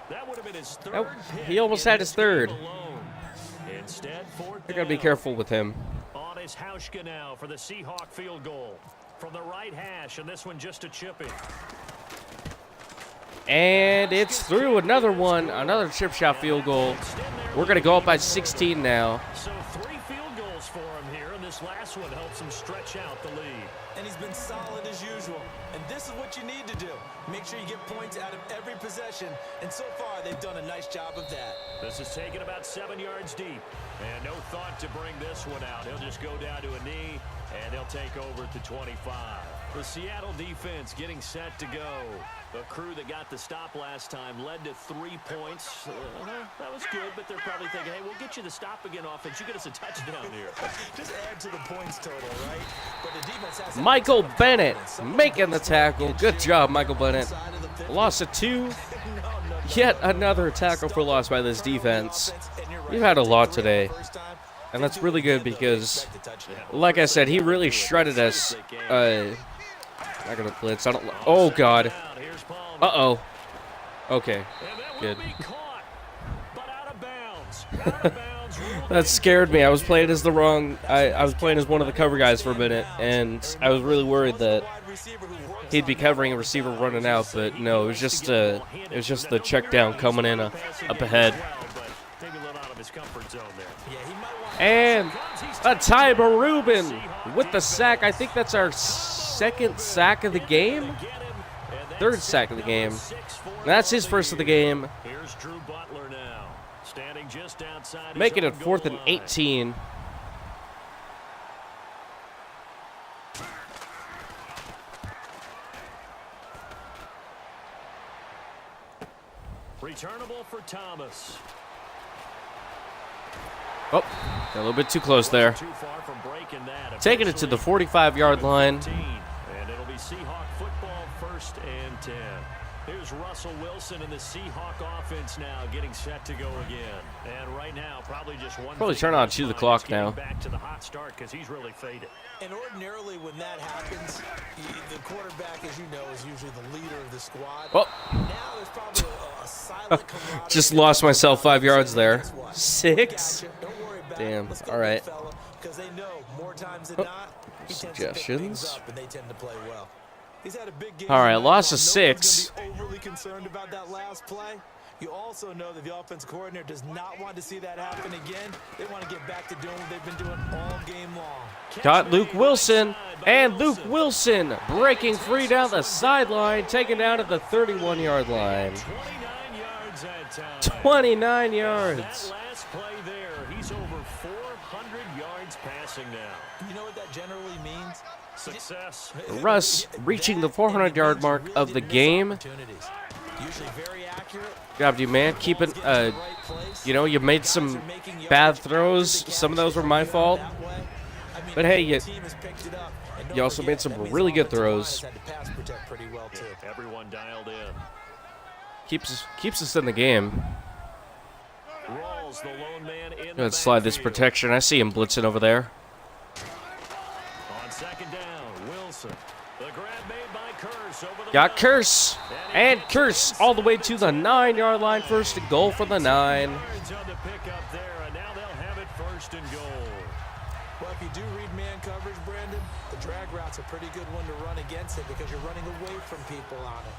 S3: That would have been his third pick.
S1: He almost had his third.
S3: Instead,
S1: I gotta be careful with him.
S3: On his Hauschka now for the Seahawk field goal. From the right hash, and this one just a chip in.
S1: And it's through another one, another chip shot field goal. We're going to go up by 16 now.
S3: So 3 field goals for him here, and this last one helps him stretch out the lead.
S4: And he's been solid as usual. And this is what you need to do. Make sure you get points out of every possession. And so far, they've done a nice job of that.
S3: This is taken about 7 yards deep. And no thought to bring this one out. He'll just go down to a knee, and they'll take over at the 25. The Seattle defense getting set to go. A crew that got the stop last time led to 3 points. That was good, but they're probably thinking, hey, we'll get you the stop again offense. You get us a touchdown here.
S4: Just add to the points total, right? But the defense has
S1: Michael Bennett making the tackle. Good job, Michael Bennett. Loss of 2. Yet another tackle for loss by this defense. We've had a lot today. And that's really good because, like I said, he really shredded us. Not going to blitz. I don't. Oh, God. Uh-oh. Okay. Good. That scared me. I was playing as the wrong. I was playing as one of the cover guys for a minute, and I was really worried that he'd be covering a receiver running out, but no, it was just the check down coming in up ahead. And a Tyber Rubin with the sack. I think that's our second sack of the game. Third sack of the game. That's his first of the game.
S3: Here's Drew Butler now, standing just outside.
S1: Making it 4th and 18.
S3: Returnable for Thomas.
S1: Oh, got a little bit too close there.
S3: Too far from breaking that.
S1: Taking it to the 45-yard line.
S3: And it'll be Seahawk football 1st and 10. Here's Russell Wilson in the Seahawk offense now, getting set to go again. And right now, probably just one.
S1: Probably turn on to the clock now.
S3: Back to the hot start because he's really faded.
S4: And ordinarily, when that happens, the quarterback, as you know, is usually the leader of the squad.
S1: Oh.
S4: Now there's probably a silent camaraderie.
S1: Just lost myself 5 yards there. 6.
S4: Don't worry about
S1: Damn.
S4: it. Let's go,
S1: All right.
S4: because they know more times than not, he tends to pick things
S1: Suggestions.
S4: up, and they tend to play well. He's had a big game.
S1: All right,
S4: tonight.
S1: loss of
S4: While no
S1: 6.
S4: one's gonna be overly concerned about that last play. You also know that the offense coordinator does not want to see that happen again. They want to get back to doing what they've been doing all game long.
S1: Got Luke Wilson, and Luke Wilson breaking free down the sideline, taken down at the 31-yard line.
S3: 29 yards that time.
S1: 29
S3: That
S1: yards.
S3: last play there, he's over 400 yards passing now.
S4: You know what that generally means?
S3: Success.
S1: Russ reaching the 400-yard mark of the game.
S4: Usually very accurate.
S1: Job, you man. Keeping, you know, you made some bad throws. Some of those were my fault. But hey, you also made some really good throws.
S3: Everyone dialed in.
S1: Keeps us in the game.
S3: Rawls, the lone man in
S1: Let's slide this protection. I see him blitzing over there.
S3: On second down, Wilson. The grab made by Curse over the
S1: Got Curse. And Curse all the way to the 9-yard line. First and goal for the 9.
S3: yards on the pickup there, and now they'll have it first and goal.
S4: Well, if you do read man coverage, Brandon, the drag route's a pretty good one to run against it because you're running away from people on it.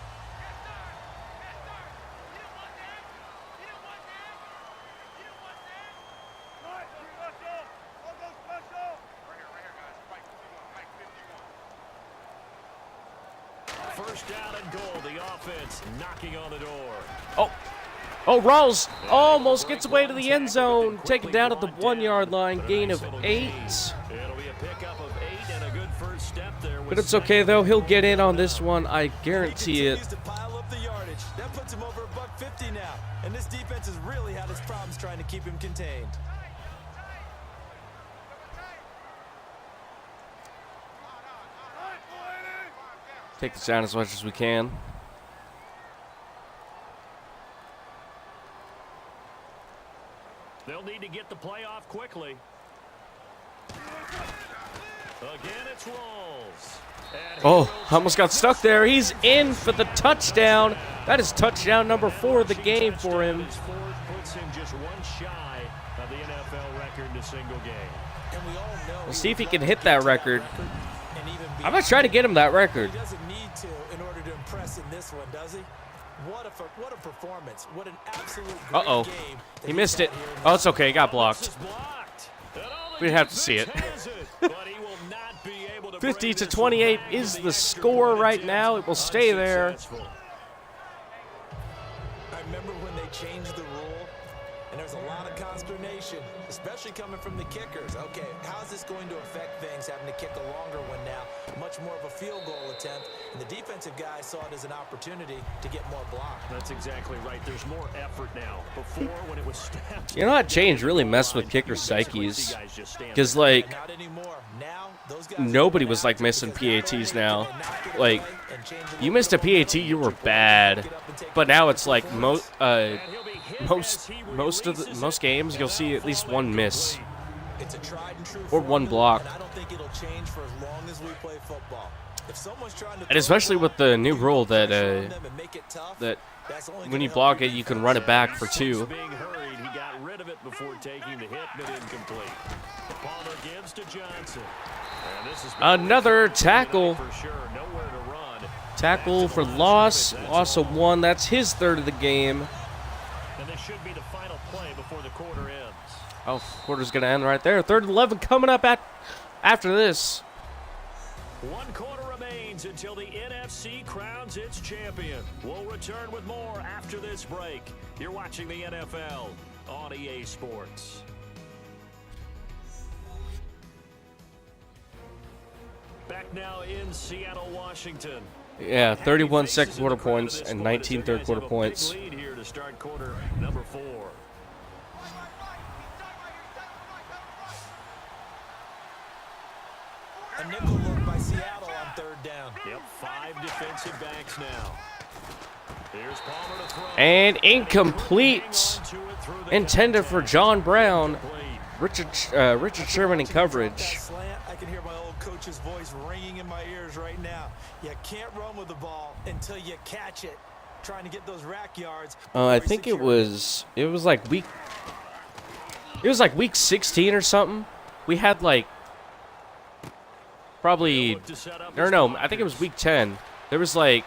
S3: First down and goal, the offense knocking on the door.
S1: Oh, Rawls almost gets away to the end zone. Taken down at the 1-yard line. Gain of 8.
S3: It'll be a pickup of 8 and a good first step there.
S1: But it's okay, though. He'll get in on this one. I guarantee it.
S4: To pile up the yardage. That puts him over $150 now. And this defense has really had its problems trying to keep him contained.
S1: Take this down as much as we can.
S3: They'll need to get the play off quickly. Again, it's Rawls. And
S1: Oh, almost got stuck there. He's in for the touchdown. That is touchdown number 4 of the game for him.
S3: his fourth puts him just one shy of the NFL record in a single game.
S4: And we all know
S1: We'll see if he can hit that record.
S4: and even
S1: I'm going to try to get him that record.
S4: He doesn't need to in order to impress in this one, does he? What a performance. What an absolute great
S1: Uh-oh.
S4: game that
S1: He
S4: he's
S1: missed
S4: had
S1: it.
S4: here in
S1: Oh,
S4: this
S1: it's okay. He got
S3: This
S1: blocked.
S3: is blocked. And all the
S1: We didn't have to see it.
S3: defense has but he will not be able to
S1: 50
S3: bring
S1: to
S3: this
S1: 28
S3: back
S1: is
S3: to
S1: the
S3: extra
S1: score
S3: point
S1: right
S3: attempt.
S1: now. It will stay there.
S3: Unsuccessful.
S4: I remember when they changed the rule, and there's a lot of consternation, especially coming from the kickers. Okay, how is this going to affect things, having to kick a longer one now, much more of a field goal attempt, and the defensive guys saw it as an opportunity to get more block.
S3: That's exactly right. There's more effort now. Before, when it was snapped,
S1: You know that change really messed with kicker psyches. Because, like,
S4: Not anymore. Now, those guys
S1: nobody was, like, missing PATs now. Like, you missed a PAT, you were bad. But now it's like most games you'll see at least one miss
S4: It's a tried and true
S1: or one
S4: formula,
S1: block.
S4: and I don't think it'll change for as long as we play football. If someone's trying to
S1: And especially with the new rule that
S4: that
S1: when you block it, you can run it back for 2.
S3: being hurried, he got rid of it before taking the hit, but incomplete. Palmer gives to Johnson. And this is
S1: Another tackle.
S3: for sure. Nowhere to run.
S1: Tackle for loss. Loss of 1. That's his 3rd of the game.
S3: And this should be the final play before the quarter ends.
S1: Oh, quarter's going to end right there. 3rd and 11 coming up after this.
S3: 1 quarter remains until the NFC crowns its champion. We'll return with more after this break. You're watching the NFL on EA Sports. Back now in Seattle, Washington.
S1: Yeah, 31 second quarter points and 19 third quarter points.
S3: Lead here to start quarter number 4.
S4: A nickel look by Seattle on 3rd down.
S3: Yep, 5 defensive backs now. Here's Palmer to throw.
S1: And incomplete. Intended for John Brown. Richard Sherman in coverage.
S4: That slant, I can hear my old coach's voice ringing in my ears right now. You can't run with the ball until you catch it. Trying to get those rack yards.
S1: I think it was like week 16 or something. We had like probably, or no, I think it was week 10. There was like,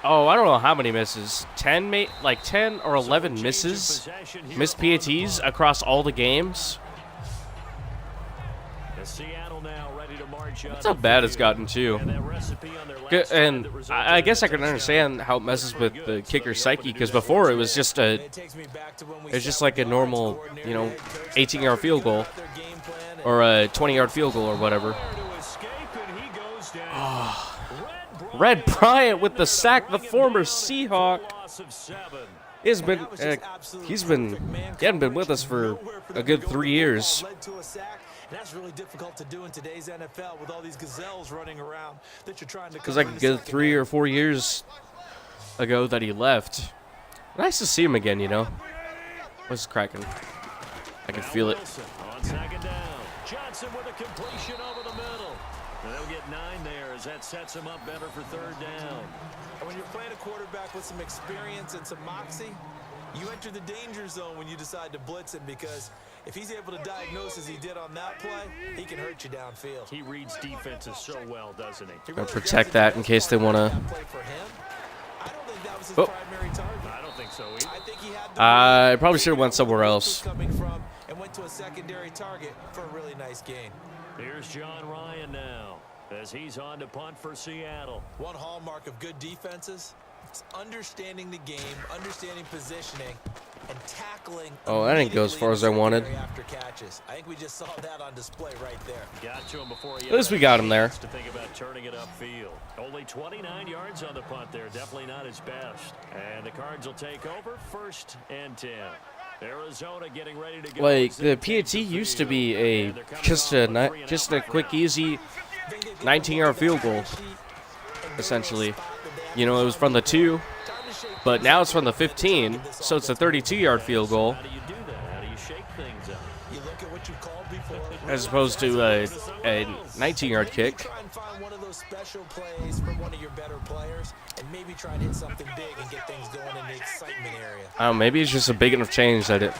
S1: oh, I don't know how many misses. 10 or 11 misses, missed PATs across all the games.
S3: Seattle now ready to march.
S1: That's how bad it's gotten too. And I guess I can understand how it messes with the kicker's psyche, because before it was just like a normal, 18-yard field goal or a 20-yard field goal or whatever. Red Bryant with the sack, the former Seahawk. He hadn't been with us for a good 3 years.
S4: That's really difficult to do in today's NFL with all these gazelles running around that you're trying to.
S1: Because like a good 3 or 4 years ago that he left. Nice to see him again, What's cracking? I can feel it.
S3: On second down, Johnson with a completion over the middle. And they'll get 9 there as that sets him up better for third down.
S4: And when you're playing a quarterback with some experience and some moxie, you enter the danger zone when you decide to blitz him, because if he's able to diagnose as he did on that play, he can hurt you downfield.
S3: He reads defenses so well, doesn't he?
S1: Gotta protect that in case they want to.
S4: I don't think that was his primary target.
S3: I don't think so either.
S4: I think he had
S1: I probably should have went somewhere else.
S4: Coming from and went to a secondary target for a really nice gain.
S3: Here's John Ryan now as he's on to punt for Seattle.
S4: One hallmark of good defenses, it's understanding the game, understanding positioning, and tackling.
S1: Oh, that didn't go as far as I wanted.
S4: After catches. I think we just saw that on display right there.
S3: Got to him before he
S1: At least we got him there.
S3: To think about turning it upfield. Only 29 yards on the punt there. Definitely not his best. And the Cards will take over 1st and 10. Arizona getting ready to go.
S1: Like the PAT used to be just a quick, easy 19-yard field goal, essentially. It was from the 2, but now it's from the 15, so it's a 32-yard field goal.
S3: How do you do that? How do you shake things up?
S4: You look at what you called before,
S1: As opposed to a 19-yard kick.
S4: Try and find one of those special plays from one of your better players, and maybe try and hit something big and get things going in the excitement area.
S1: Maybe it's just a big enough change that it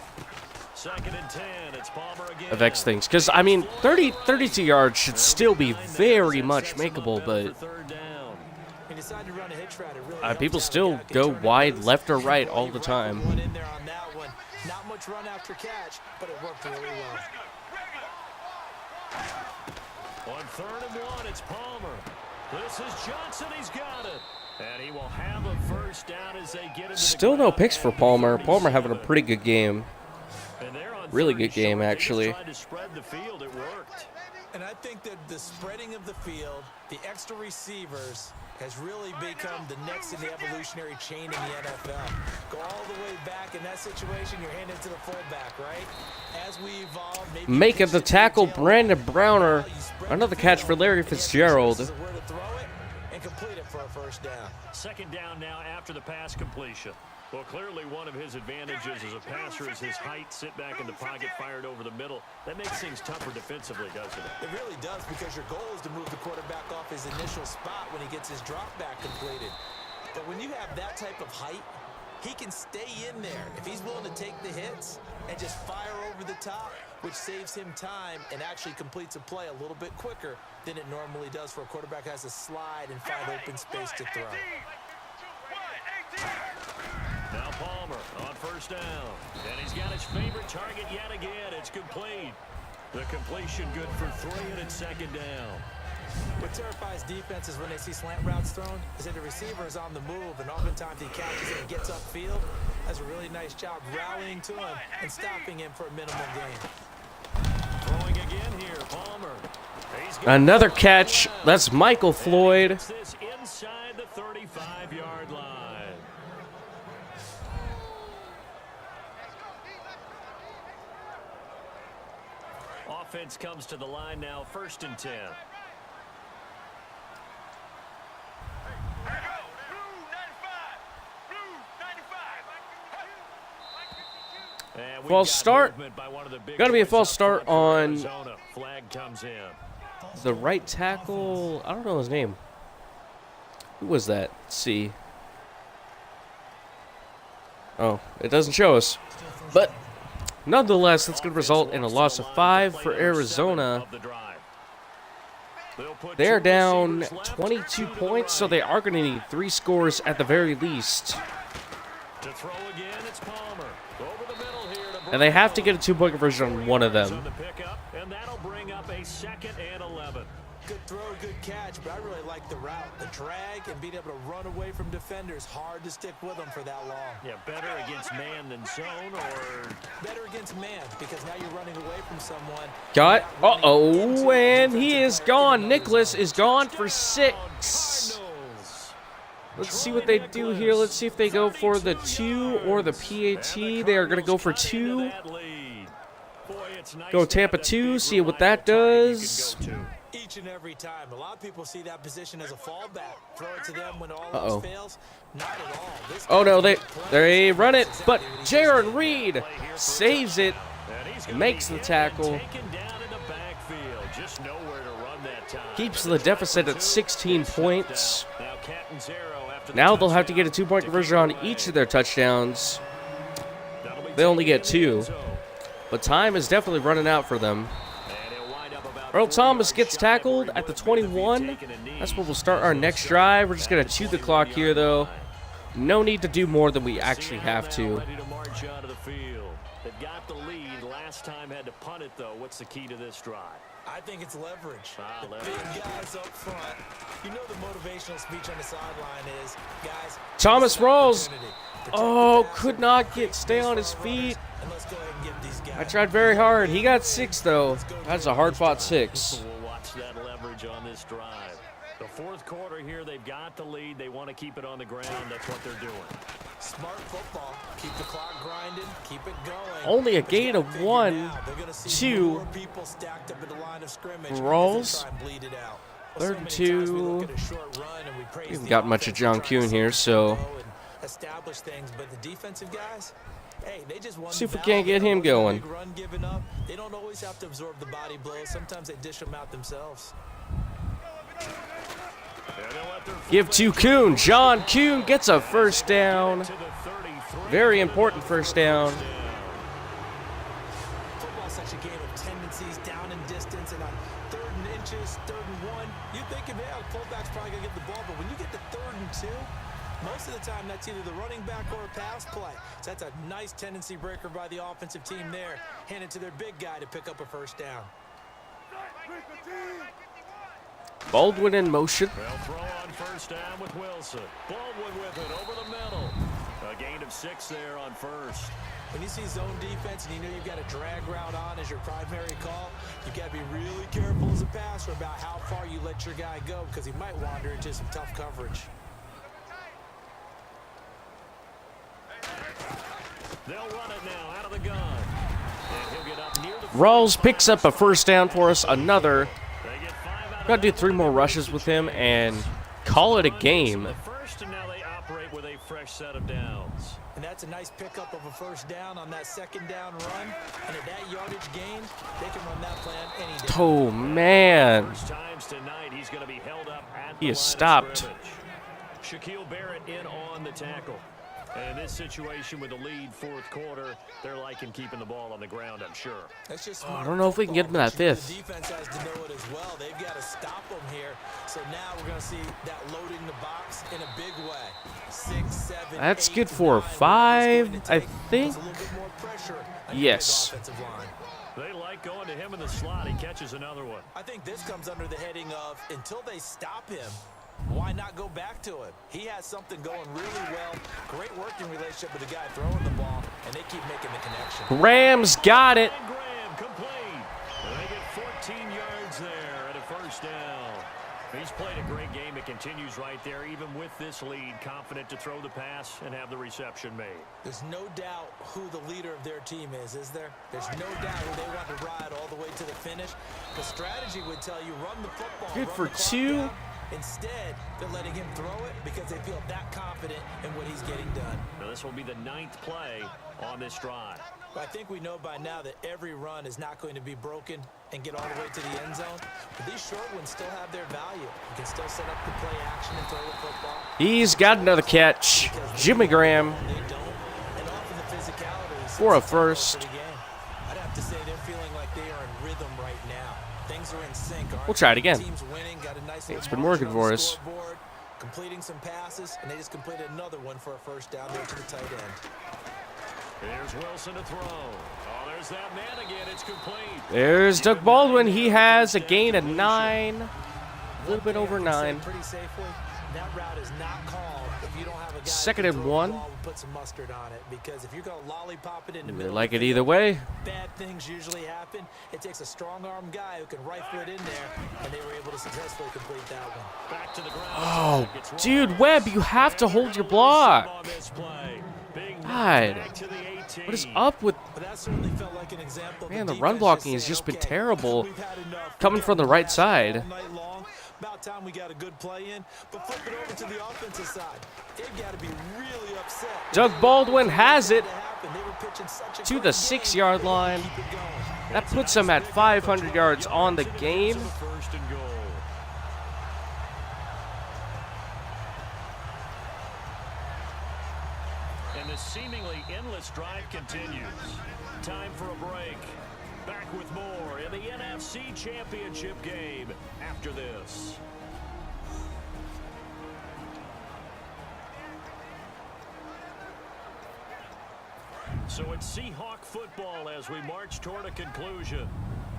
S3: 2nd and 10. It's Palmer again.
S1: affects things. Because, 32 yards should still be very much makeable, but people still go wide left or right all the time.
S4: Not much run after catch, but it worked really well.
S3: On 3rd and 1, it's Palmer. This is Johnson. He's got it. And he will have a first down as they get into
S1: Still no picks for Palmer. Palmer having a pretty good game. Really good game, actually.
S3: Tried to spread the field. It worked.
S4: And I think that the spreading of the field, the extra receivers, has really become the next in the evolutionary chain in the NFL. Go all the way back in that situation, you're handed to the fullback, right? As we evolve, maybe
S1: Making the tackle, Brandon Browner. Another catch for Larry Fitzgerald.
S4: where to throw it and complete it for a first down.
S3: 2nd down now after the pass completion. Well, clearly one of his advantages as a passer is his height, sit back in the pocket, fired over the middle. That makes things tougher defensively, doesn't it?
S4: It really does, because your goal is to move the quarterback off his initial spot when he gets his drop back completed. But when you have that type of height, he can stay in there if he's willing to take the hits and just fire over the top, which saves him time and actually completes a play a little bit quicker than it normally does for a quarterback who has to slide and find open space to throw.
S3: Now Palmer on 1st down. And he's got his favorite target yet again. It's complete. The completion good for 3, and it's 2nd down.
S4: What terrifies defenses when they see slant routes thrown is that the receiver is on the move, and oftentimes he catches it and gets upfield. Does a really nice job rallying to him and stopping him for a minimal gain.
S3: Throwing again here, Palmer.
S1: Another catch. That's Michael Floyd.
S3: This inside the 35-yard line. Offense comes to the line now, 1st and 10.
S1: False start. Got to be a false start on
S3: Flag comes in.
S1: the right tackle. I don't know his name. Who was that? Let's see. Oh, it doesn't show us. But nonetheless, that's going to result in a loss of 5 for Arizona. They're down 22 points, so they are going to need 3 scores at the very least.
S3: To throw again, it's Palmer. Over the middle here to
S1: And they have to get a 2-point conversion on one of them.
S3: on the pickup, and that'll bring up a 2nd and 11.
S4: Good throw, good catch, but I really like the route. The drag and being able to run away from defenders. Hard to stick with them for that long.
S3: Yeah, better against man than zone, or
S4: Better against man, because now you're running away from someone.
S1: Got, and he is gone. Nicholas is gone for 6.
S3: Cardinals.
S1: Let's see what they do here. Let's see if they go for the 2 or the PAT. They are going to go for 2. Go Tampa 2, see what that does.
S4: Each and every time. A lot of people see that position as a fallback. Throw it to them when all
S1: Uh-oh.
S4: else fails. Not at all. This
S1: Oh no,
S4: guy's
S1: they run it, but
S4: Exactly.
S1: Jaron Reed saves it, makes the tackle, keeps the deficit at 16 points. Now they'll have to get a 2-point conversion on each of their touchdowns. They only get 2, but time is definitely running out for them. Earl Thomas gets tackled at the 21. That's where we'll start our next drive. We're just going to chew the clock here, though. No need to do more than we actually have to.
S3: Ready to march out of the field. They've got the lead. Last time had to punt it, though. What's the key to this drive?
S4: I think it's leverage. The
S3: Leverage.
S4: big guys up front. You know the motivational speech on the sideline is, guys.
S1: Thomas Rawls.
S4: Protect
S1: Oh,
S4: the passer,
S1: could not
S4: create
S1: stay on
S4: space
S1: his
S4: for our runners,
S1: feet.
S4: and let's go ahead and give these guys
S1: I tried very hard. He got 6, though. That's a hard-fought 6.
S3: We'll watch that leverage on this drive. The 4th quarter here, they've got the lead. They want to keep it on the ground. That's what they're doing.
S4: Smart football. Keep the clock grinding. Keep it going.
S1: Only a
S4: But you
S1: gain
S4: gotta
S1: of
S4: figure
S1: 1,
S4: now, they're gonna see
S1: 2.
S4: more people stacked up at the line of scrimmage as they
S1: Rawls.
S4: try and bleed it out.
S1: Third
S4: So
S1: and
S4: many times we
S1: 2.
S4: look at a short run and we praise
S1: We haven't
S4: the
S1: got much of
S4: offense
S1: John
S4: and try and
S1: Kuhn
S4: see
S1: here,
S4: them
S1: so
S4: grow and establish things, but the defensive guys, hey, they just won
S1: see
S4: the
S1: if we can't
S4: battle.
S1: get him
S4: There was a
S1: going.
S4: big run given up. They don't always have to absorb the body blows. Sometimes they dish them out themselves.
S1: Give to Kuhn. John Kuhn gets a first down. Very important first down.
S4: Football's such a game of tendencies, down and distance, and on 3rd and inches, 3rd and 1, you think, yeah, the fullback's probably going to get the ball, but when you get to 3rd and 2, most of the time that's either the running back or a pass play. So that's a nice tendency breaker by the offensive team there. Hand it to their big guy to pick up a first down.
S1: Baldwin in motion.
S3: They'll throw on first down with Wilson. Baldwin with it over the middle. A gain of 6 there on first.
S4: When you see zone defense and you know you've got a drag route on as your primary call, you've got to be really careful as a passer about how far you let your guy go because he might wander into some tough coverage.
S3: They'll run it now out of the gun. And he'll get up near the
S1: Rawls picks up a first down for us. Another.
S3: They get 5 out of
S1: Got to do 3 more rushes with him and call it a game.
S3: the first, and now they operate with a fresh set of downs.
S4: And that's a nice pickup of a first down on that 2nd down run. And at that yardage gain, they can run that plan any day.
S1: Oh, man.
S3: First times tonight, he's going to be held up at
S1: He
S3: the
S1: is
S3: line of
S1: stopped.
S3: scrimmage. Shaquille Barrett in on the tackle. And in this situation with the lead 4th quarter, they're liking keeping the ball on the ground, I'm sure.
S4: That's just
S1: I don't know if we can get him that 5th.
S4: The defense has to know it as well. They've got to stop them here. So now we're going to see that loading the box in a big way. 6, 7,
S1: That's
S4: 8,
S1: good for
S4: 9,
S1: 5,
S4: what it's
S1: I
S4: going to take
S1: think.
S4: is a little bit more pressure on the
S1: Yes.
S4: big offensive line.
S3: They like going to him in the slot. He catches another one.
S4: I think this comes under the heading of until they stop him, why not go back to him? He has something going really well. Great working relationship with the guy throwing the ball, and they keep making the connection.
S1: Rams got it.
S3: And Graham complete. And they get 14 yards there at a first down. He's played a great game. It continues right there, even with this lead, confident to throw the pass and have the reception made.
S4: There's no doubt who the leader of their team is there? There's no doubt who they want to ride all the way to the finish. The strategy would tell you run the football.
S1: Good
S4: run
S1: for
S4: the clock
S1: 2.
S4: down. Instead, they're letting him throw it because they feel that confident in what he's getting done.
S3: Now, this will be the 9th play on this drive.
S4: I think we know by now that every run is not going to be broken and get all the way to the end zone. But these short ones still have their value. You can still set up the play action and throw the football.
S1: He's got another catch. Jimmy Graham
S4: They don't. And often the physicality
S1: for a
S4: sets the tone
S1: first.
S4: for the game. I'd have to say they're feeling like they are in rhythm right now. Things are in sync.
S1: We'll try it again.
S4: Team's winning, got a nice
S1: It's been working for us.
S4: scoreboard, completing some passes, and they just completed another one for a first down there to the tight end.
S3: Here's Wilson to throw. Oh, there's that man again. It's complete.
S1: There's Doug Baldwin. He has a gain of 9. A little bit over 9.
S4: Pretty safely. That route is not called if you don't have a guy
S1: Second
S4: who
S1: and
S4: can throw
S1: 1.
S4: the ball and put some mustard on it, because if you're going to lollipop it in the
S1: They
S4: middle,
S1: like it either way.
S4: bad things usually happen. It takes a strong-arm guy who can rifle it in there, and they were able to successfully complete that one.
S3: Back to the ground.
S1: Oh,
S3: It's
S1: dude, Webb, you have to hold your block.
S3: on this play. Being
S1: God,
S3: back to the 18.
S1: what is up with...
S4: But that certainly felt like an example of
S1: Man,
S4: the
S1: the run
S4: defense
S1: blocking
S4: just
S1: has just
S4: saying,
S1: been
S4: okay,
S1: terrible.
S4: we've had enough.
S1: Coming
S4: We've
S1: from the
S4: got
S1: right
S4: all
S1: side.
S4: night long. About time we got a good play in, but flip it over to the offensive side. They've got to be really upset.
S1: Doug Baldwin has it
S4: They were pitching such a
S1: to
S4: great
S1: the
S4: game.
S1: 6-yard line.
S4: Keep it going.
S1: That puts him at 500 yards on the game.
S3: First and goal. And the seemingly endless drive continues. Time for a break. Back with more in the NFC Championship game after this. So it's Seahawk football as we march toward a conclusion.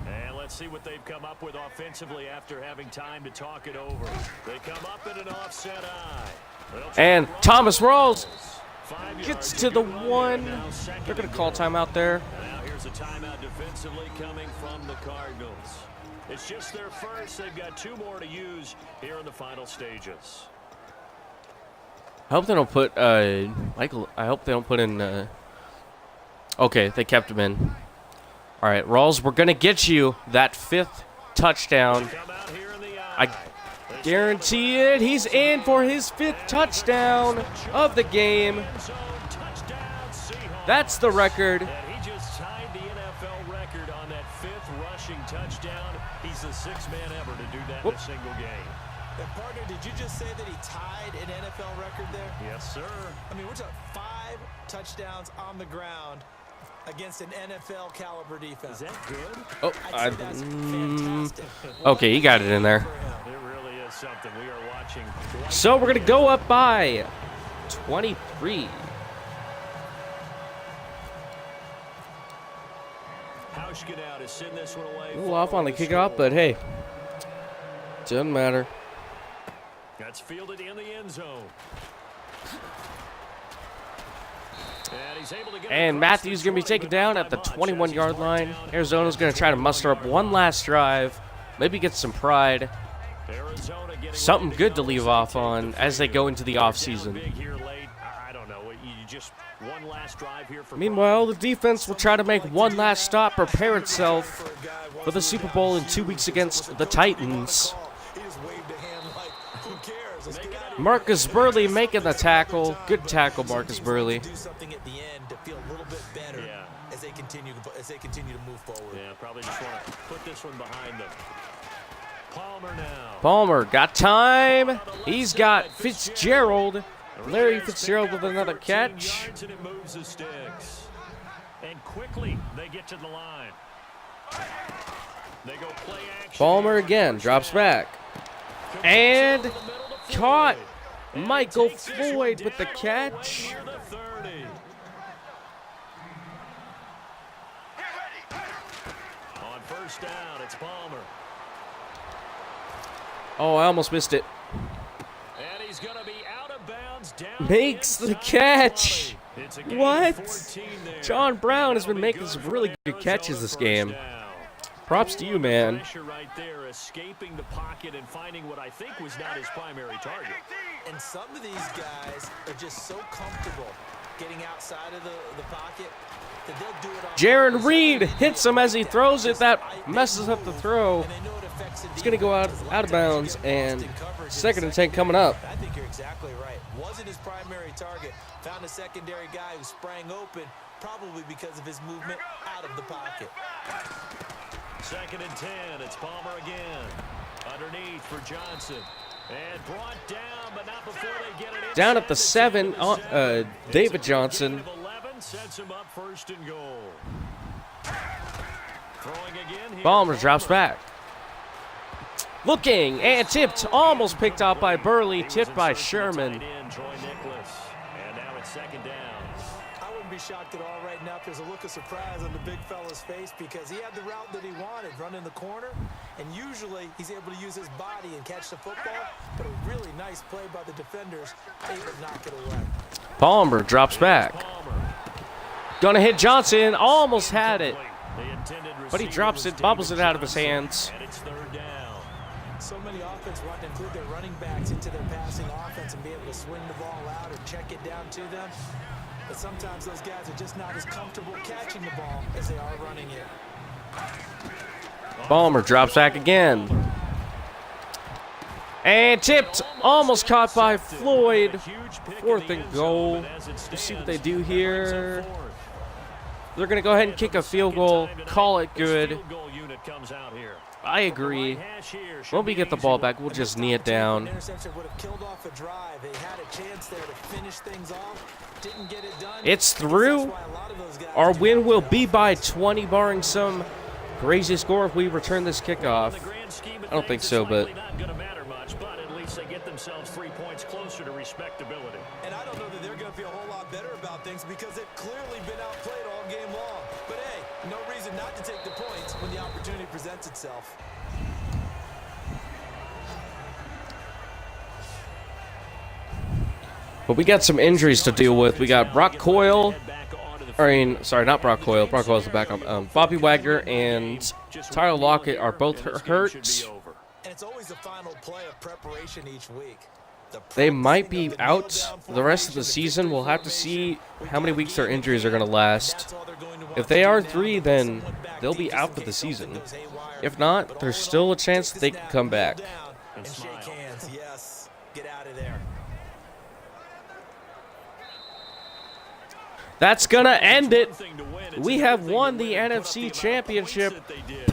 S3: And let's see what they've come up with offensively after having time to talk it over. They come up in an offset eye. They'll try
S1: And
S3: to run
S1: Thomas
S3: the
S1: Rawls
S3: balls. 5
S1: gets
S3: yards
S1: to the
S3: go on
S1: 1.
S3: in. Now second
S1: They're going
S3: and
S1: to call
S3: goal.
S1: timeout there.
S3: Now here's a timeout defensively coming from the Cardinals. It's just their first. They've got 2 more to use here in the final stages.
S1: I hope they don't put Michael. I hope they don't put in. Okay, they kept him in. All right, Rawls, we're gonna get you that 5th touchdown.
S3: Come out here in the
S1: I
S3: eye.
S1: guarantee it. He's in for his 5th touchdown of the game.
S3: End zone touchdown, Seahawks.
S1: That's the record.
S3: And he just tied the NFL record on that 5th rushing touchdown. He's the 6th man ever to do that in a single game.
S4: And partner, did you just say that he tied an NFL record there?
S3: Yes, sir.
S4: I mean, we're talking 5 touchdowns on the ground against an NFL caliber defense.
S3: Is that good?
S1: Oh,
S4: I'd say that's fantastic.
S1: okay, he got it in there.
S3: It really is something. We are watching.
S1: So we're gonna go up by 23.
S3: Hauschka to send this one away.
S1: A little off on the kickoff, but hey, doesn't matter.
S3: That's fielded in the end zone. And he's able to get
S1: And
S3: across
S1: Matthews
S3: the
S1: going to be
S3: 20,
S1: taken
S3: but
S1: down
S3: not
S1: at the
S3: by much as
S1: 21-yard
S3: he's
S1: line.
S3: marked down.
S1: Arizona's going to try to muster up one last drive, maybe get some pride,
S3: Arizona getting
S1: something
S3: ready
S1: good to
S3: go
S1: leave
S3: as they
S1: off
S3: take the
S1: on as they
S3: field.
S1: go into the
S3: They're down
S1: offseason.
S3: big here late. I don't know. You just one last drive here for
S1: Meanwhile, the defense will try to make one last stop, prepare itself for the Super Bowl in 2 weeks against the Titans.
S4: He just waved a hand like, who cares? Let's get out of
S1: Marcus Burley making the tackle. Good tackle, Marcus Burley.
S4: do something at the end to feel a little bit better
S3: Yeah.
S4: as they continue to move forward.
S3: Yeah, probably just want to put this one behind them. Palmer now.
S1: Palmer got time. He's got Fitzgerald. Larry Fitzgerald with another
S3: 14
S1: catch.
S3: yards and it moves the sticks. And quickly they get to the line. They go play action.
S1: Palmer again drops back. And caught Michael Floyd with the catch.
S3: On first down, it's Palmer.
S1: Oh, I almost missed it.
S3: And he's going to be out of bounds down
S1: Makes the
S3: inside
S1: catch.
S3: 20. It's a gain
S1: What?
S3: of 14 there.
S1: John Brown has been
S3: That'll be
S1: making
S3: good
S1: some
S3: for
S1: really good
S3: Arizona
S1: catches this
S3: first
S1: game.
S3: down.
S1: Props to you, man.
S3: Pressure right there, escaping the pocket and finding what I think was not his primary target.
S4: And some of these guys are just so comfortable getting outside of the pocket that they'll do it on
S1: Jaron
S4: purpose.
S1: Reed hits him as he throws it. That messes up the throw.
S4: And they know it affects the
S1: It's going to go out
S4: defense.
S1: of bounds, and second and 10 coming up.
S4: I think you're exactly right. Wasn't his primary target. Found a secondary guy who sprang open, probably because of his movement out of the pocket.
S3: Second and 10, it's Palmer again. Underneath for Johnson. And brought down, but not before they get it
S1: Down at the
S3: inside
S1: 7,
S3: 10. It's
S1: David
S3: a
S1: Johnson.
S3: gain of 11, sets him up first and goal. Throwing again here.
S1: Palmer drops back. Looking and tipped. Almost picked out by Burley. Tipped by Sherman.
S3: Troy Nicholas. And now it's second down.
S4: I wouldn't be shocked at all right now if there's a look of surprise on the big fella's face because he had the route that he wanted, running the corner, and usually he's able to use his body and catch the football, but a really nice play by the defenders, able to knock it away.
S1: Palmer drops back.
S3: Palmer.
S1: Gonna hit Johnson. Almost had it.
S3: The intended
S1: But he
S3: receiver
S1: drops
S3: was
S1: it, bobbles
S3: David
S1: it out of his
S3: Johnson,
S1: hands.
S3: And it's third down.
S4: So many offense want to include their running backs into their passing offense and be able to swing the ball out or check it down to them. But sometimes those guys are just not as comfortable catching the ball as they are running it.
S1: Palmer drops back again. And tipped. Almost caught by Floyd. Fourth and goal. Let's see what they do here. They're going to go ahead and kick a field goal. Call it good. I agree. When we get the ball back, we'll just knee it down.
S4: Interception would have killed off a drive. They had a chance there to finish things off. Didn't get it done.
S1: It's through. Our win will be by 20, barring some crazy score if we return this kickoff. I don't think so, but
S3: not going to matter much, but at least they get themselves 3 points closer to respectability.
S4: And I don't know that they're going to feel a whole lot better about things because they've clearly been outplayed all game long. But hey, no reason not to take the points when the opportunity presents itself.
S1: But we got some injuries to deal with. We got Brock Coyle. Sorry, not Brock Coyle. Brock Coyle's the backup. Bobby Wagner and Tyler Lockett are both hurt.
S4: And it's always the final play of preparation each week.
S1: They might be out the rest of the season. We'll have to see how many weeks their injuries are going to last. If they are 3, then they'll be out for the season. If not, there's still a chance that they can come back.
S4: And shake hands, yes. Get out of there.
S1: That's going to end it. We have won the NFC Championship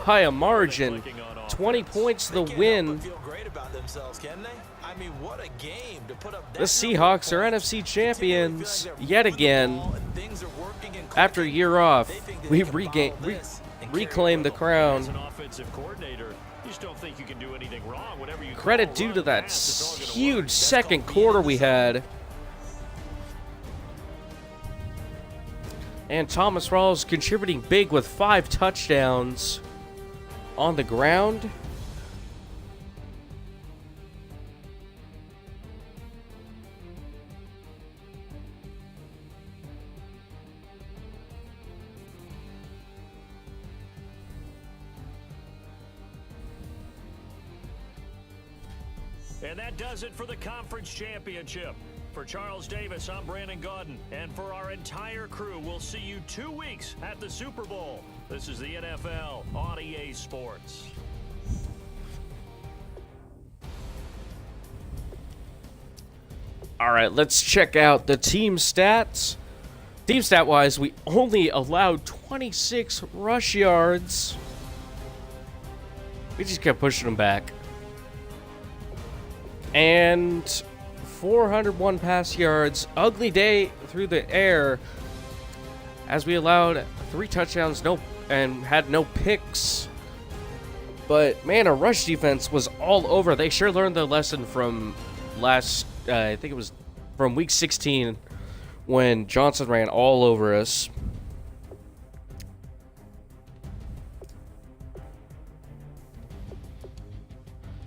S1: by a margin. 20 points to the win. The Seahawks are NFC champions yet again. After a year off, we reclaim the crown. Credit due to that huge second quarter we had. And Thomas Rawls contributing big with 5 touchdowns on the ground.
S3: And that does it for the conference championship. For Charles Davis, I'm Brandon Gaudin. And for our entire crew, we'll see you 2 weeks at the Super Bowl. This is the NFL on EA Sports.
S1: All right, let's check out the team stats. Team stat-wise, we only allowed 26 rush yards. We just kept pushing them back. And 401 pass yards. Ugly day through the air as we allowed 3 touchdowns and had no picks. But, man, our rush defense was all over. They sure learned their lesson from I think it was from week 16 when Johnson ran all over us.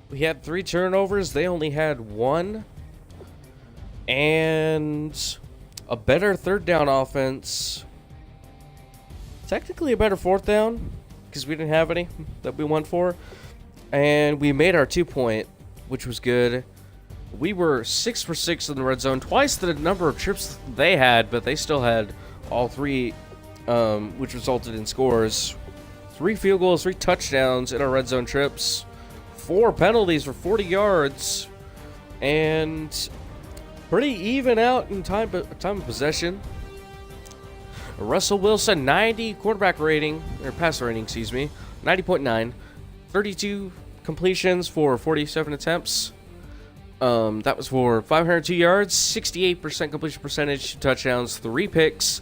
S1: We had 3 turnovers. They only had 1. And a better third down offense. Technically a better fourth down because we didn't have any that we went for. And we made our 2-point, which was good. We were 6 for 6 in the red zone. Twice the number of trips they had, but they still had all 3, which resulted in scores. 3 field goals, 3 touchdowns in our red zone trips. 4 penalties for 40 yards. And pretty even out in time of possession. Russell Wilson, 90 quarterback rating, or passer rating, 90.9. 32 completions for 47 attempts. That was for 502 yards, 68% completion percentage, 2 touchdowns, 3 picks.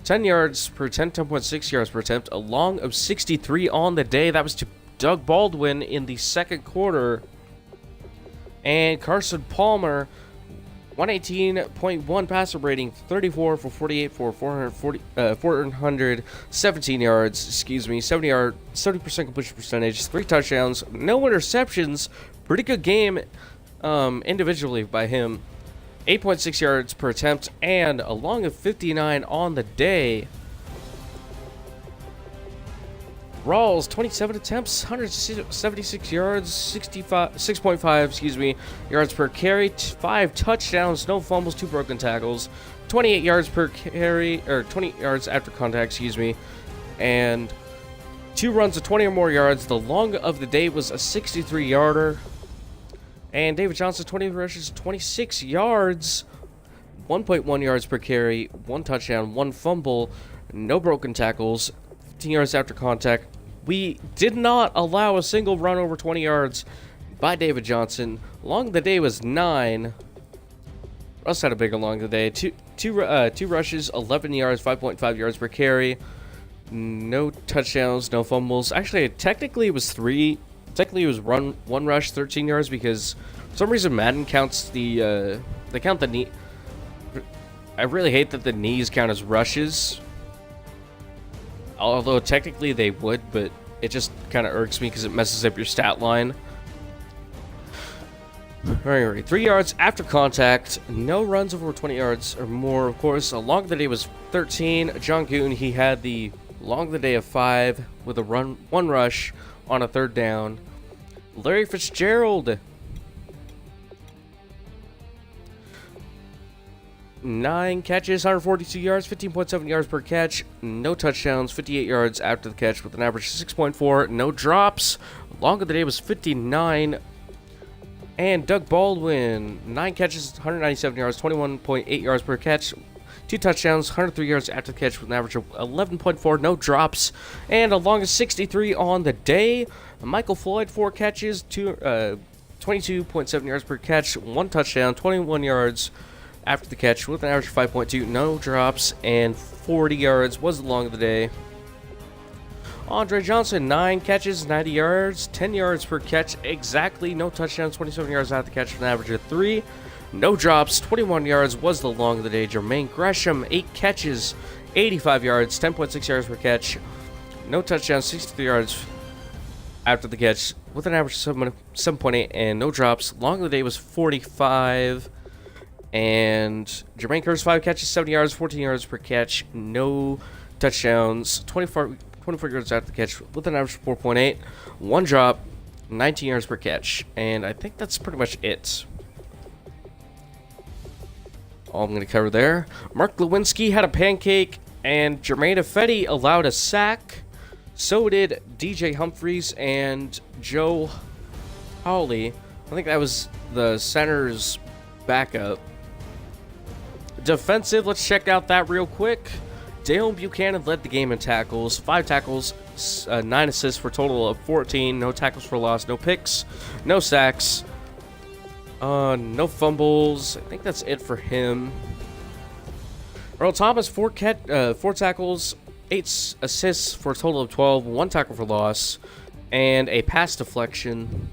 S1: 10 yards per attempt, 10.6 yards per attempt, a long of 63 on the day. That was to Doug Baldwin in the second quarter. And Carson Palmer, 118.1 passer rating, 34 for 48 for 417 yards, 70% completion percentage, 3 touchdowns, no interceptions. Pretty good game individually by him. 8.6 yards per attempt and a long of 59 on the day. Rawls, 27 attempts, 176 yards, 6.5 yards per carry, 5 touchdowns, no fumbles, 2 broken tackles, 28 yards per carry, or 20 yards after contact, and 2 runs of 20 or more yards. The long of the day was a 63-yarder. And David Johnson, 20 rushes, 26 yards, 1.1 yards per carry, 1 touchdown, 1 fumble, no broken tackles, 15 yards after contact. We did not allow a single run over 20 yards by David Johnson. Long of the day was 9. Russ had a bigger long of the day. Two rushes, 11 yards, 5.5 yards per carry. No touchdowns, no fumbles. Actually, technically it was 3. Technically, it was one rush, 13 yards, because for some reason Madden counts they count the knee. I really hate that the knees count as rushes. Although technically they would, but it just kind of irks me because it messes up your stat line. Alright, 3 yards after contact, no runs over 20 yards or more, of course. A long of the day was 13. John Goon, he had the long of the day of 5 with a one rush on a 3rd down. Larry Fitzgerald, 9 catches, 142 yards, 15.7 yards per catch, no touchdowns, 58 yards after the catch with an average of 6.4, no drops. Long of the day was 59. And Doug Baldwin, 9 catches, 197 yards, 21.8 yards per catch, 2 touchdowns, 103 yards after the catch with an average of 11.4, no drops, and a long of 63 on the day. Michael Floyd, 4 catches, 22.7 yards per catch, 1 touchdown, 21 yards after the catch with an average of 5.2, no drops, and 40 yards was the long of the day. Andre Johnson, 9 catches, 90 yards, 10 yards per catch exactly, no touchdowns, 27 yards after the catch with an average of 3. No drops, 21 yards was the long of the day. Jermaine Gresham, 8 catches, 85 yards, 10.6 yards per catch. No touchdowns, 63 yards after the catch with an average of 7.8 and no drops. Long of the day was 45. And Jermaine Curse, 5 catches, 70 yards, 14 yards per catch. No touchdowns, 24 yards after the catch with an average of 4.8. 1 drop, 19 yards per catch. And I think that's pretty much it. All I'm going to cover there. Mark Lewinsky had a pancake, and Jermaine Ifedi allowed a sack. So did DJ Humphries and Joe Hawley. I think that was the center's backup. Defensive, let's check out that real quick. Dale Buchanan led the game in tackles. 5 tackles, 9 assists for a total of 14. No tackles for loss, no picks, no sacks. No fumbles. I think that's it for him. Earl Thomas, 4 tackles, 8 assists for a total of 12. 1 tackle for loss, and a pass deflection.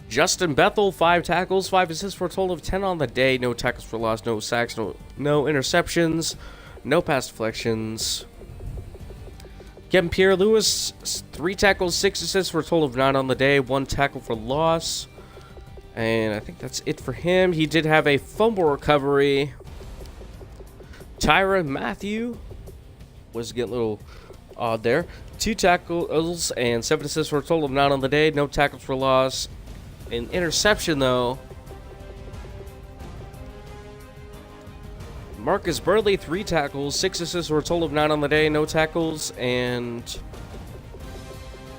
S1: Justin Bethel, 5 tackles, 5 assists for a total of 10 on the day. No tackles for loss, no sacks, no interceptions, no pass deflections. Kevin Pierre-Louis, 3 tackles, 6 assists for a total of 9 on the day. 1 tackle for loss. And I think that's it for him. He did have a fumble recovery. Tyrann Mathieu was getting a little odd there. 2 tackles and 7 assists for a total of 9 on the day. No tackles for loss. An interception, though. Marcus Burley, 3 tackles, 6 assists for a total of 9 on the day. No tackles, and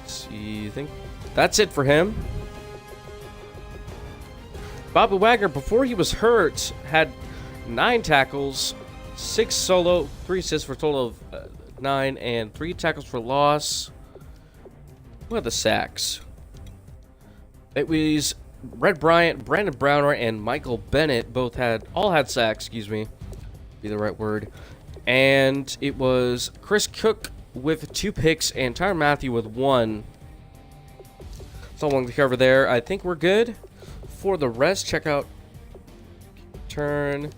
S1: let's see, I think that's it for him. Bobby Wagner, before he was hurt, had 9 tackles, 6 solo, 3 assists for a total of 9, and 3 tackles for loss. What are the sacks? It was Red Bryant, Brandon Browner, and Michael Bennett all had sacks, excuse me, be the right word. And it was Chris Cook with 2 picks and Tyrann Mathieu with 1. That's all I wanted to cover there. I think we're good. For the rest, check out turn.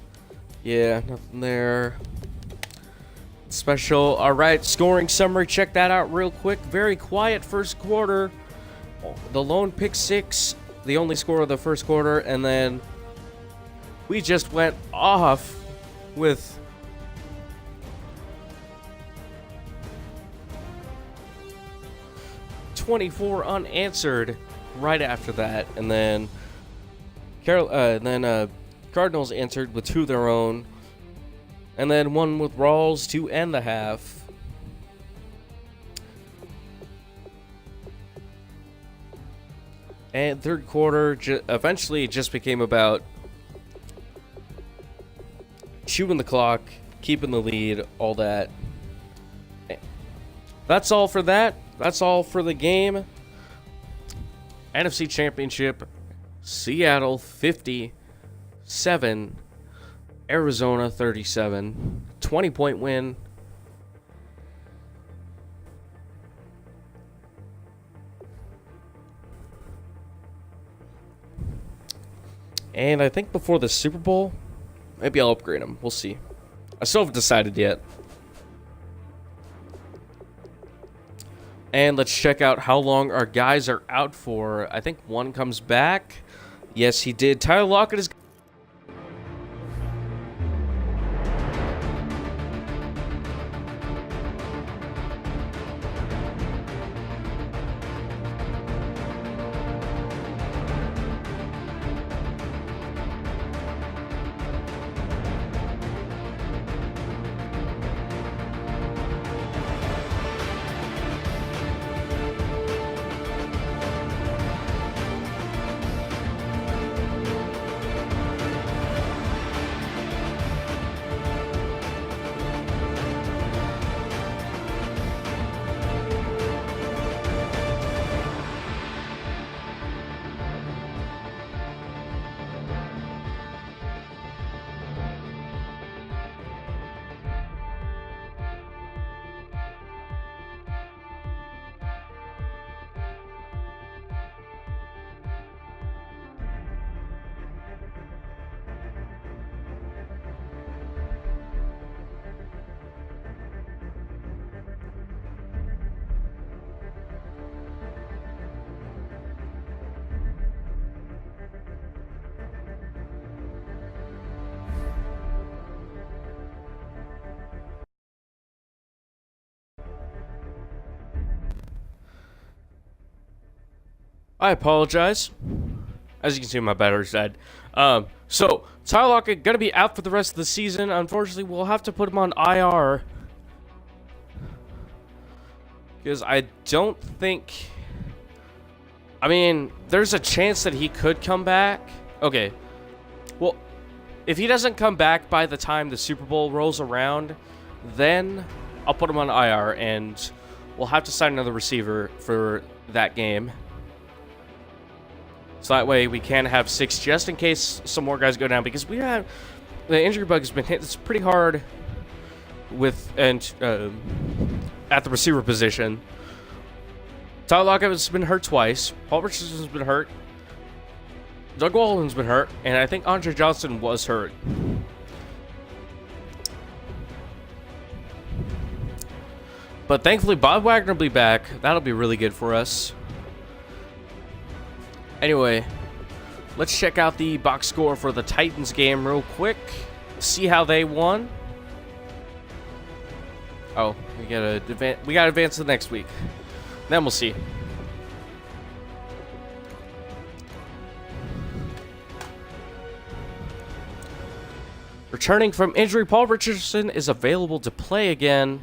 S1: Yeah, nothing there. Special. All right, scoring summary. Check that out real quick. Very quiet first quarter. The lone pick 6, the only score of the first quarter, and then we just went off with .24 unanswered right after that, and then Cardinals answered with 2 of their own, and then 1 with Rawls to end the half. And third quarter, eventually it just became about chewing the clock, keeping the lead, all that. That's all for that. That's all for the game. NFC Championship, Seattle 57, Arizona 37, 20-point win. And I think before the Super Bowl, maybe I'll upgrade them. We'll see. I still haven't decided yet. And let's check out how long our guys are out for. I think one comes back. Yes, he did. Tyler Lockett is... I apologize. As you can see, my battery's died. So, Tyler Lockett going to be out for the rest of the season. Unfortunately, we'll have to put him on IR. Because I don't think... I mean, there's a chance that he could come back. Okay. Well, if he doesn't come back by the time the Super Bowl rolls around, then I'll put him on IR, and we'll have to sign another receiver for that game. So that way we can have 6 just in case some more guys go down, because the injury bug has been hit. It's pretty hard with at the receiver position. Tyler Lockett has been hurt twice. Paul Richardson's been hurt. Doug Walden's been hurt, and I think Andre Johnson was hurt. But thankfully, Bob Wagner will be back. That'll be really good for us. Anyway, let's check out the box score for the Titans game real quick. See how they won. Oh, we gotta advance to the next week. Then we'll see. Returning from injury, Paul Richardson is available to play again.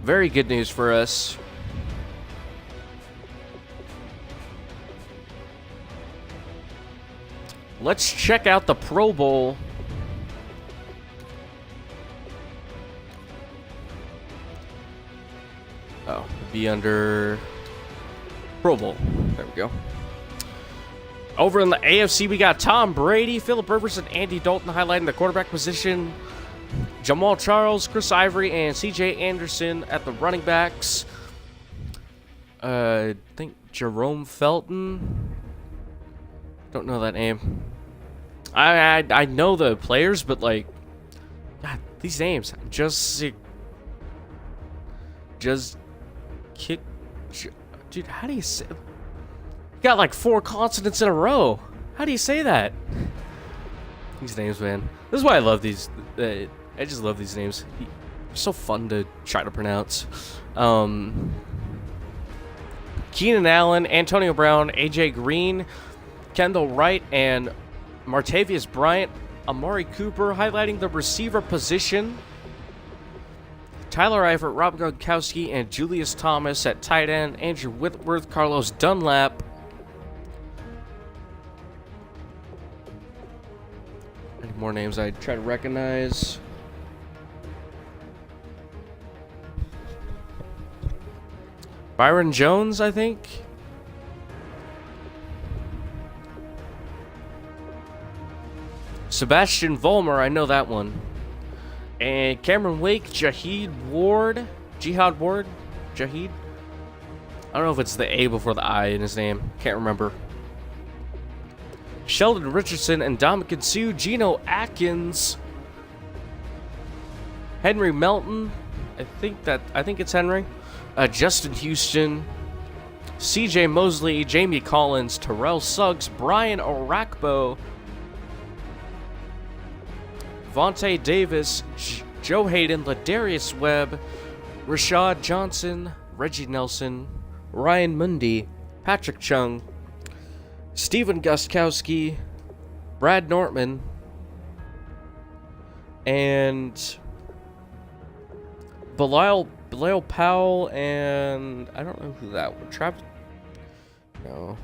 S1: Very good news for us. Let's check out the Pro Bowl. Oh, it'd be under Pro Bowl. There we go. Over in the AFC, we got Tom Brady, Phillip Rivers, and Andy Dalton highlighting the quarterback position. Jamal Charles, Chris Ivory, and CJ Anderson at the running backs. I think Jerome Felton. Don't know that name. I know the players, but like, God, these names just kick. Dude, how do you say? You got like 4 consonants in a row. How do you say that? These names, man. This is why I love these. I just love these names. They're so fun to try to pronounce. Keenan Allen, Antonio Brown, AJ Green, Kendall Wright, and Martavius Bryant, Amari Cooper highlighting the receiver position. Tyler Eifert, Rob Gronkowski, and Julius Thomas at tight end. Andrew Whitworth, Carlos Dunlap. Any more names I try to recognize? Byron Jones, I think. Sebastian Vollmer, I know that one. And Cameron Wake, Jihad Ward. I don't know if it's the A before the I in his name. Can't remember. Sheldon Richardson and Dominican Sue, Geno Atkins. Henry Melton. I think it's Henry. Justin Houston, CJ Mosley, Jamie Collins, Terrell Suggs, Brian Orakpo, Vontae Davis, Joe Hayden, Ladarius Webb, Rashad Johnson, Reggie Nelson, Ryan Mundy, Patrick Chung, Stephen Gostkowski, Brad Nortman, and Bilal Powell, and I don't know who that was. No.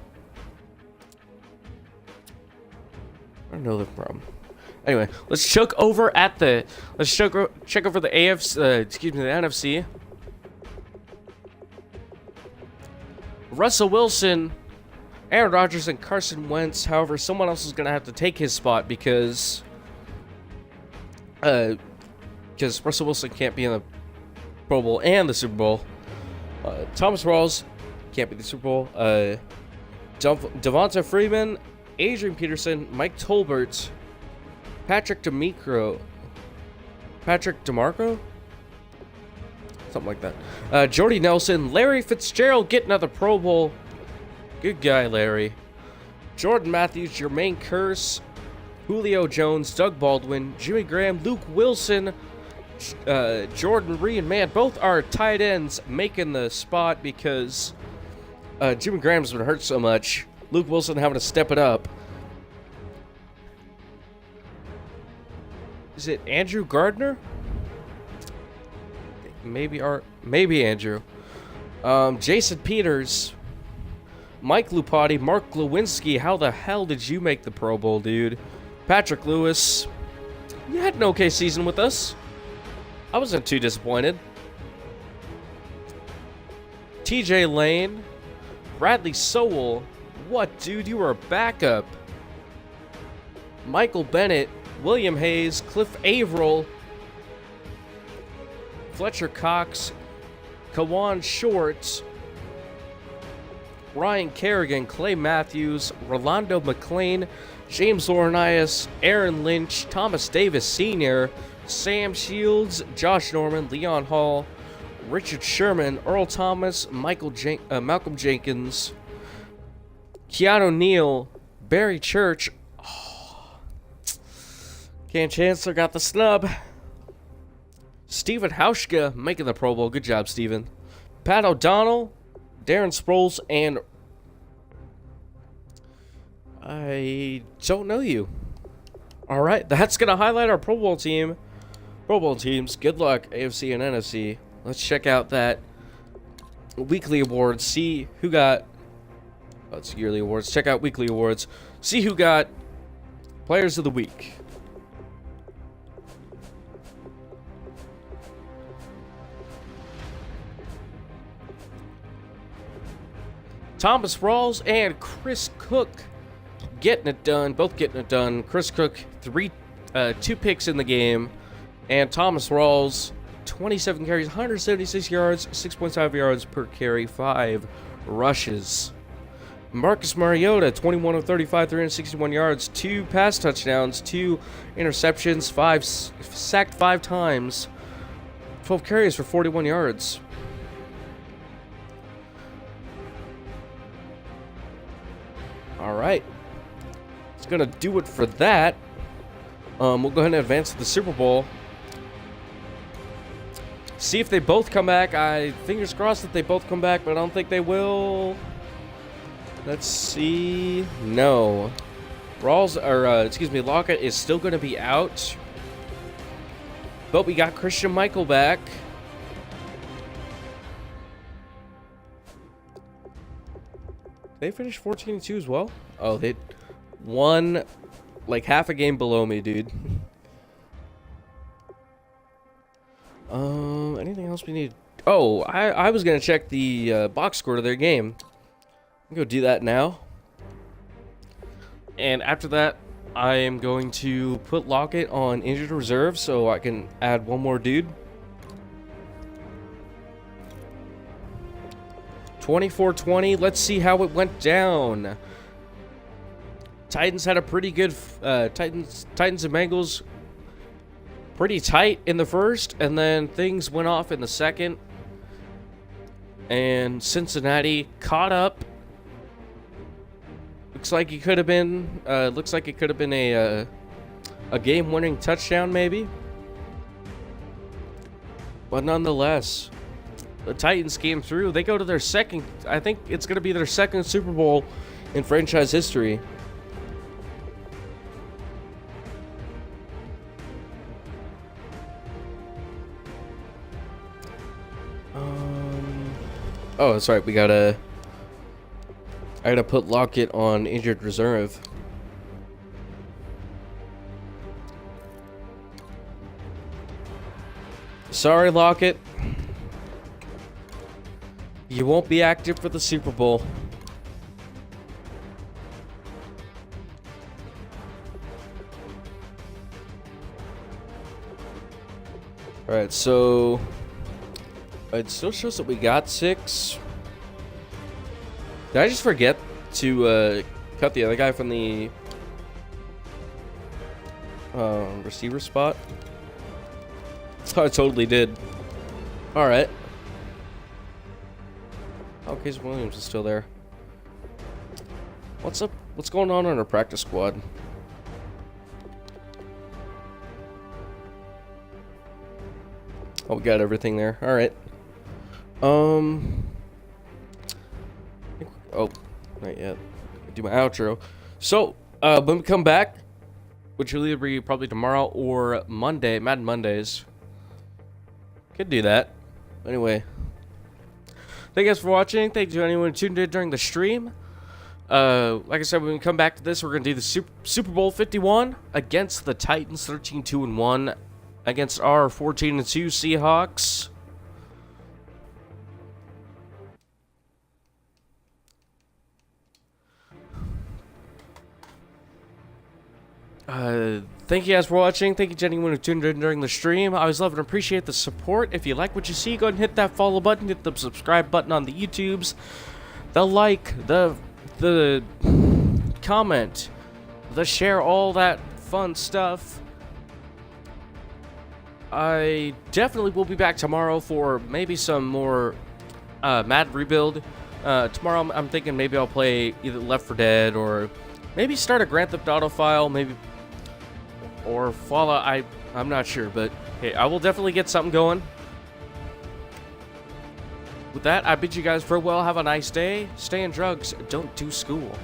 S1: I don't know them from. Anyway, let's check over the AFC, the NFC. Russell Wilson, Aaron Rodgers, and Carson Wentz. However, someone else is going to have to take his spot because Russell Wilson can't be in the Pro Bowl and the Super Bowl. Thomas Rawls can't be the Super Bowl. Devonta Freeman, Adrian Peterson, Mike Tolbert, Patrick DeMarco, something like that. Jordy Nelson, Larry Fitzgerald get another Pro Bowl. Good guy, Larry. Jordan Matthews, Jermaine Kearse, Julio Jones, Doug Baldwin, Jimmy Graham, Luke Wilson, Jordan Reed. Man, both are tight ends making the spot because Jimmy Graham's been hurt so much. Luke Wilson having to step it up. Is it Andrew Gardner? Maybe Andrew. Jason Peters, Mike Lupati, Mark Glowinski. How the hell did you make the Pro Bowl, dude? Patrick Lewis. You had an okay season with us. I wasn't too disappointed. TJ Lane, Bradley Sowell. What, dude? You were a backup. Michael Bennett, William Hayes, Cliff Averill, Fletcher Cox, Kawan Short, Ryan Kerrigan, Clay Matthews, Rolando McClain, James Laurinaitis, Aaron Lynch, Thomas Davis Sr., Sam Shields, Josh Norman, Leon Hall, Richard Sherman, Earl Thomas, Malcolm Jenkins, Keanu Neal, Barry Church. Ken Chancellor got the snub. Stephen Hauschka making the Pro Bowl. Good job, Stephen. Pat O'Donnell, Darren Sproles, and I don't know you. All right, that's going to highlight our Pro Bowl team. Pro Bowl teams, good luck, AFC and NFC. Let's check out that weekly awards. See who got... Oh, it's yearly awards. Check out weekly awards. See who got Players of the Week. Thomas Rawls and Chris Cook getting it done. Both getting it done. Chris Cook, 2 picks in the game. And Thomas Rawls, 27 carries, 176 yards, 6.5 yards per carry, 5 rushes. Marcus Mariota, 21 of 35, 361 yards, 2 pass touchdowns, 2 interceptions, sacked 5 times, 12 carries for 41 yards. All right. It's going to do it for that. We'll go ahead and advance to the Super Bowl. See if they both come back. Fingers crossed that they both come back, but I don't think they will. Let's see. No. Lockett is still going to be out. But we got Christian Michael back. They finished 14-2 as well? Oh, they won like half a game below me, dude. Anything else we need? Oh, I was going to check the box score to their game. I'm going to do that now. And after that, I am going to put Lockett on injured reserve so I can add one more dude. 24-20. Let's see how it went down. Titans had a pretty good Titans and Bengals pretty tight in the first, and then things went off in the second. And Cincinnati caught up. Looks like it could have been a game-winning touchdown maybe. But nonetheless, the Titans came through. They go to their second, I think it's going to be their second Super Bowl in franchise history. Oh, that's right. I gotta put Lockett on injured reserve. Sorry, Lockett. You won't be active for the Super Bowl. Alright, so it still shows that we got 6. Did I just forget to cut the other guy from the receiver spot? Oh, I totally did. Alright. Oh, Case Williams is still there. What's up? What's going on our practice squad? Oh, we got everything there. Alright. Oh, not yet. Do my outro. So, when we come back, which will either be probably tomorrow or Monday, Madden Mondays. Could do that. Anyway. Thank you guys for watching. Thank you to anyone who tuned in during the stream. Like I said, when we come back to this, we're going to do the Super Bowl 51 against the Titans, 13-2-1, against our 14-2 Seahawks. Thank you guys for watching. Thank you to anyone who tuned in during the stream. I always love and appreciate the support. If you like what you see, go ahead and hit that follow button, hit the subscribe button on the YouTubes, the like, the comment, the share, all that fun stuff. I definitely will be back tomorrow for maybe some more Madden rebuild. Tomorrow I'm thinking maybe I'll play either Left 4 Dead or maybe start a Grand Theft Auto file, maybe, or Fallout. I'm not sure, but hey, I will definitely get something going. With that, I bid you guys farewell. Have a nice day. Stay in drugs. Don't do school.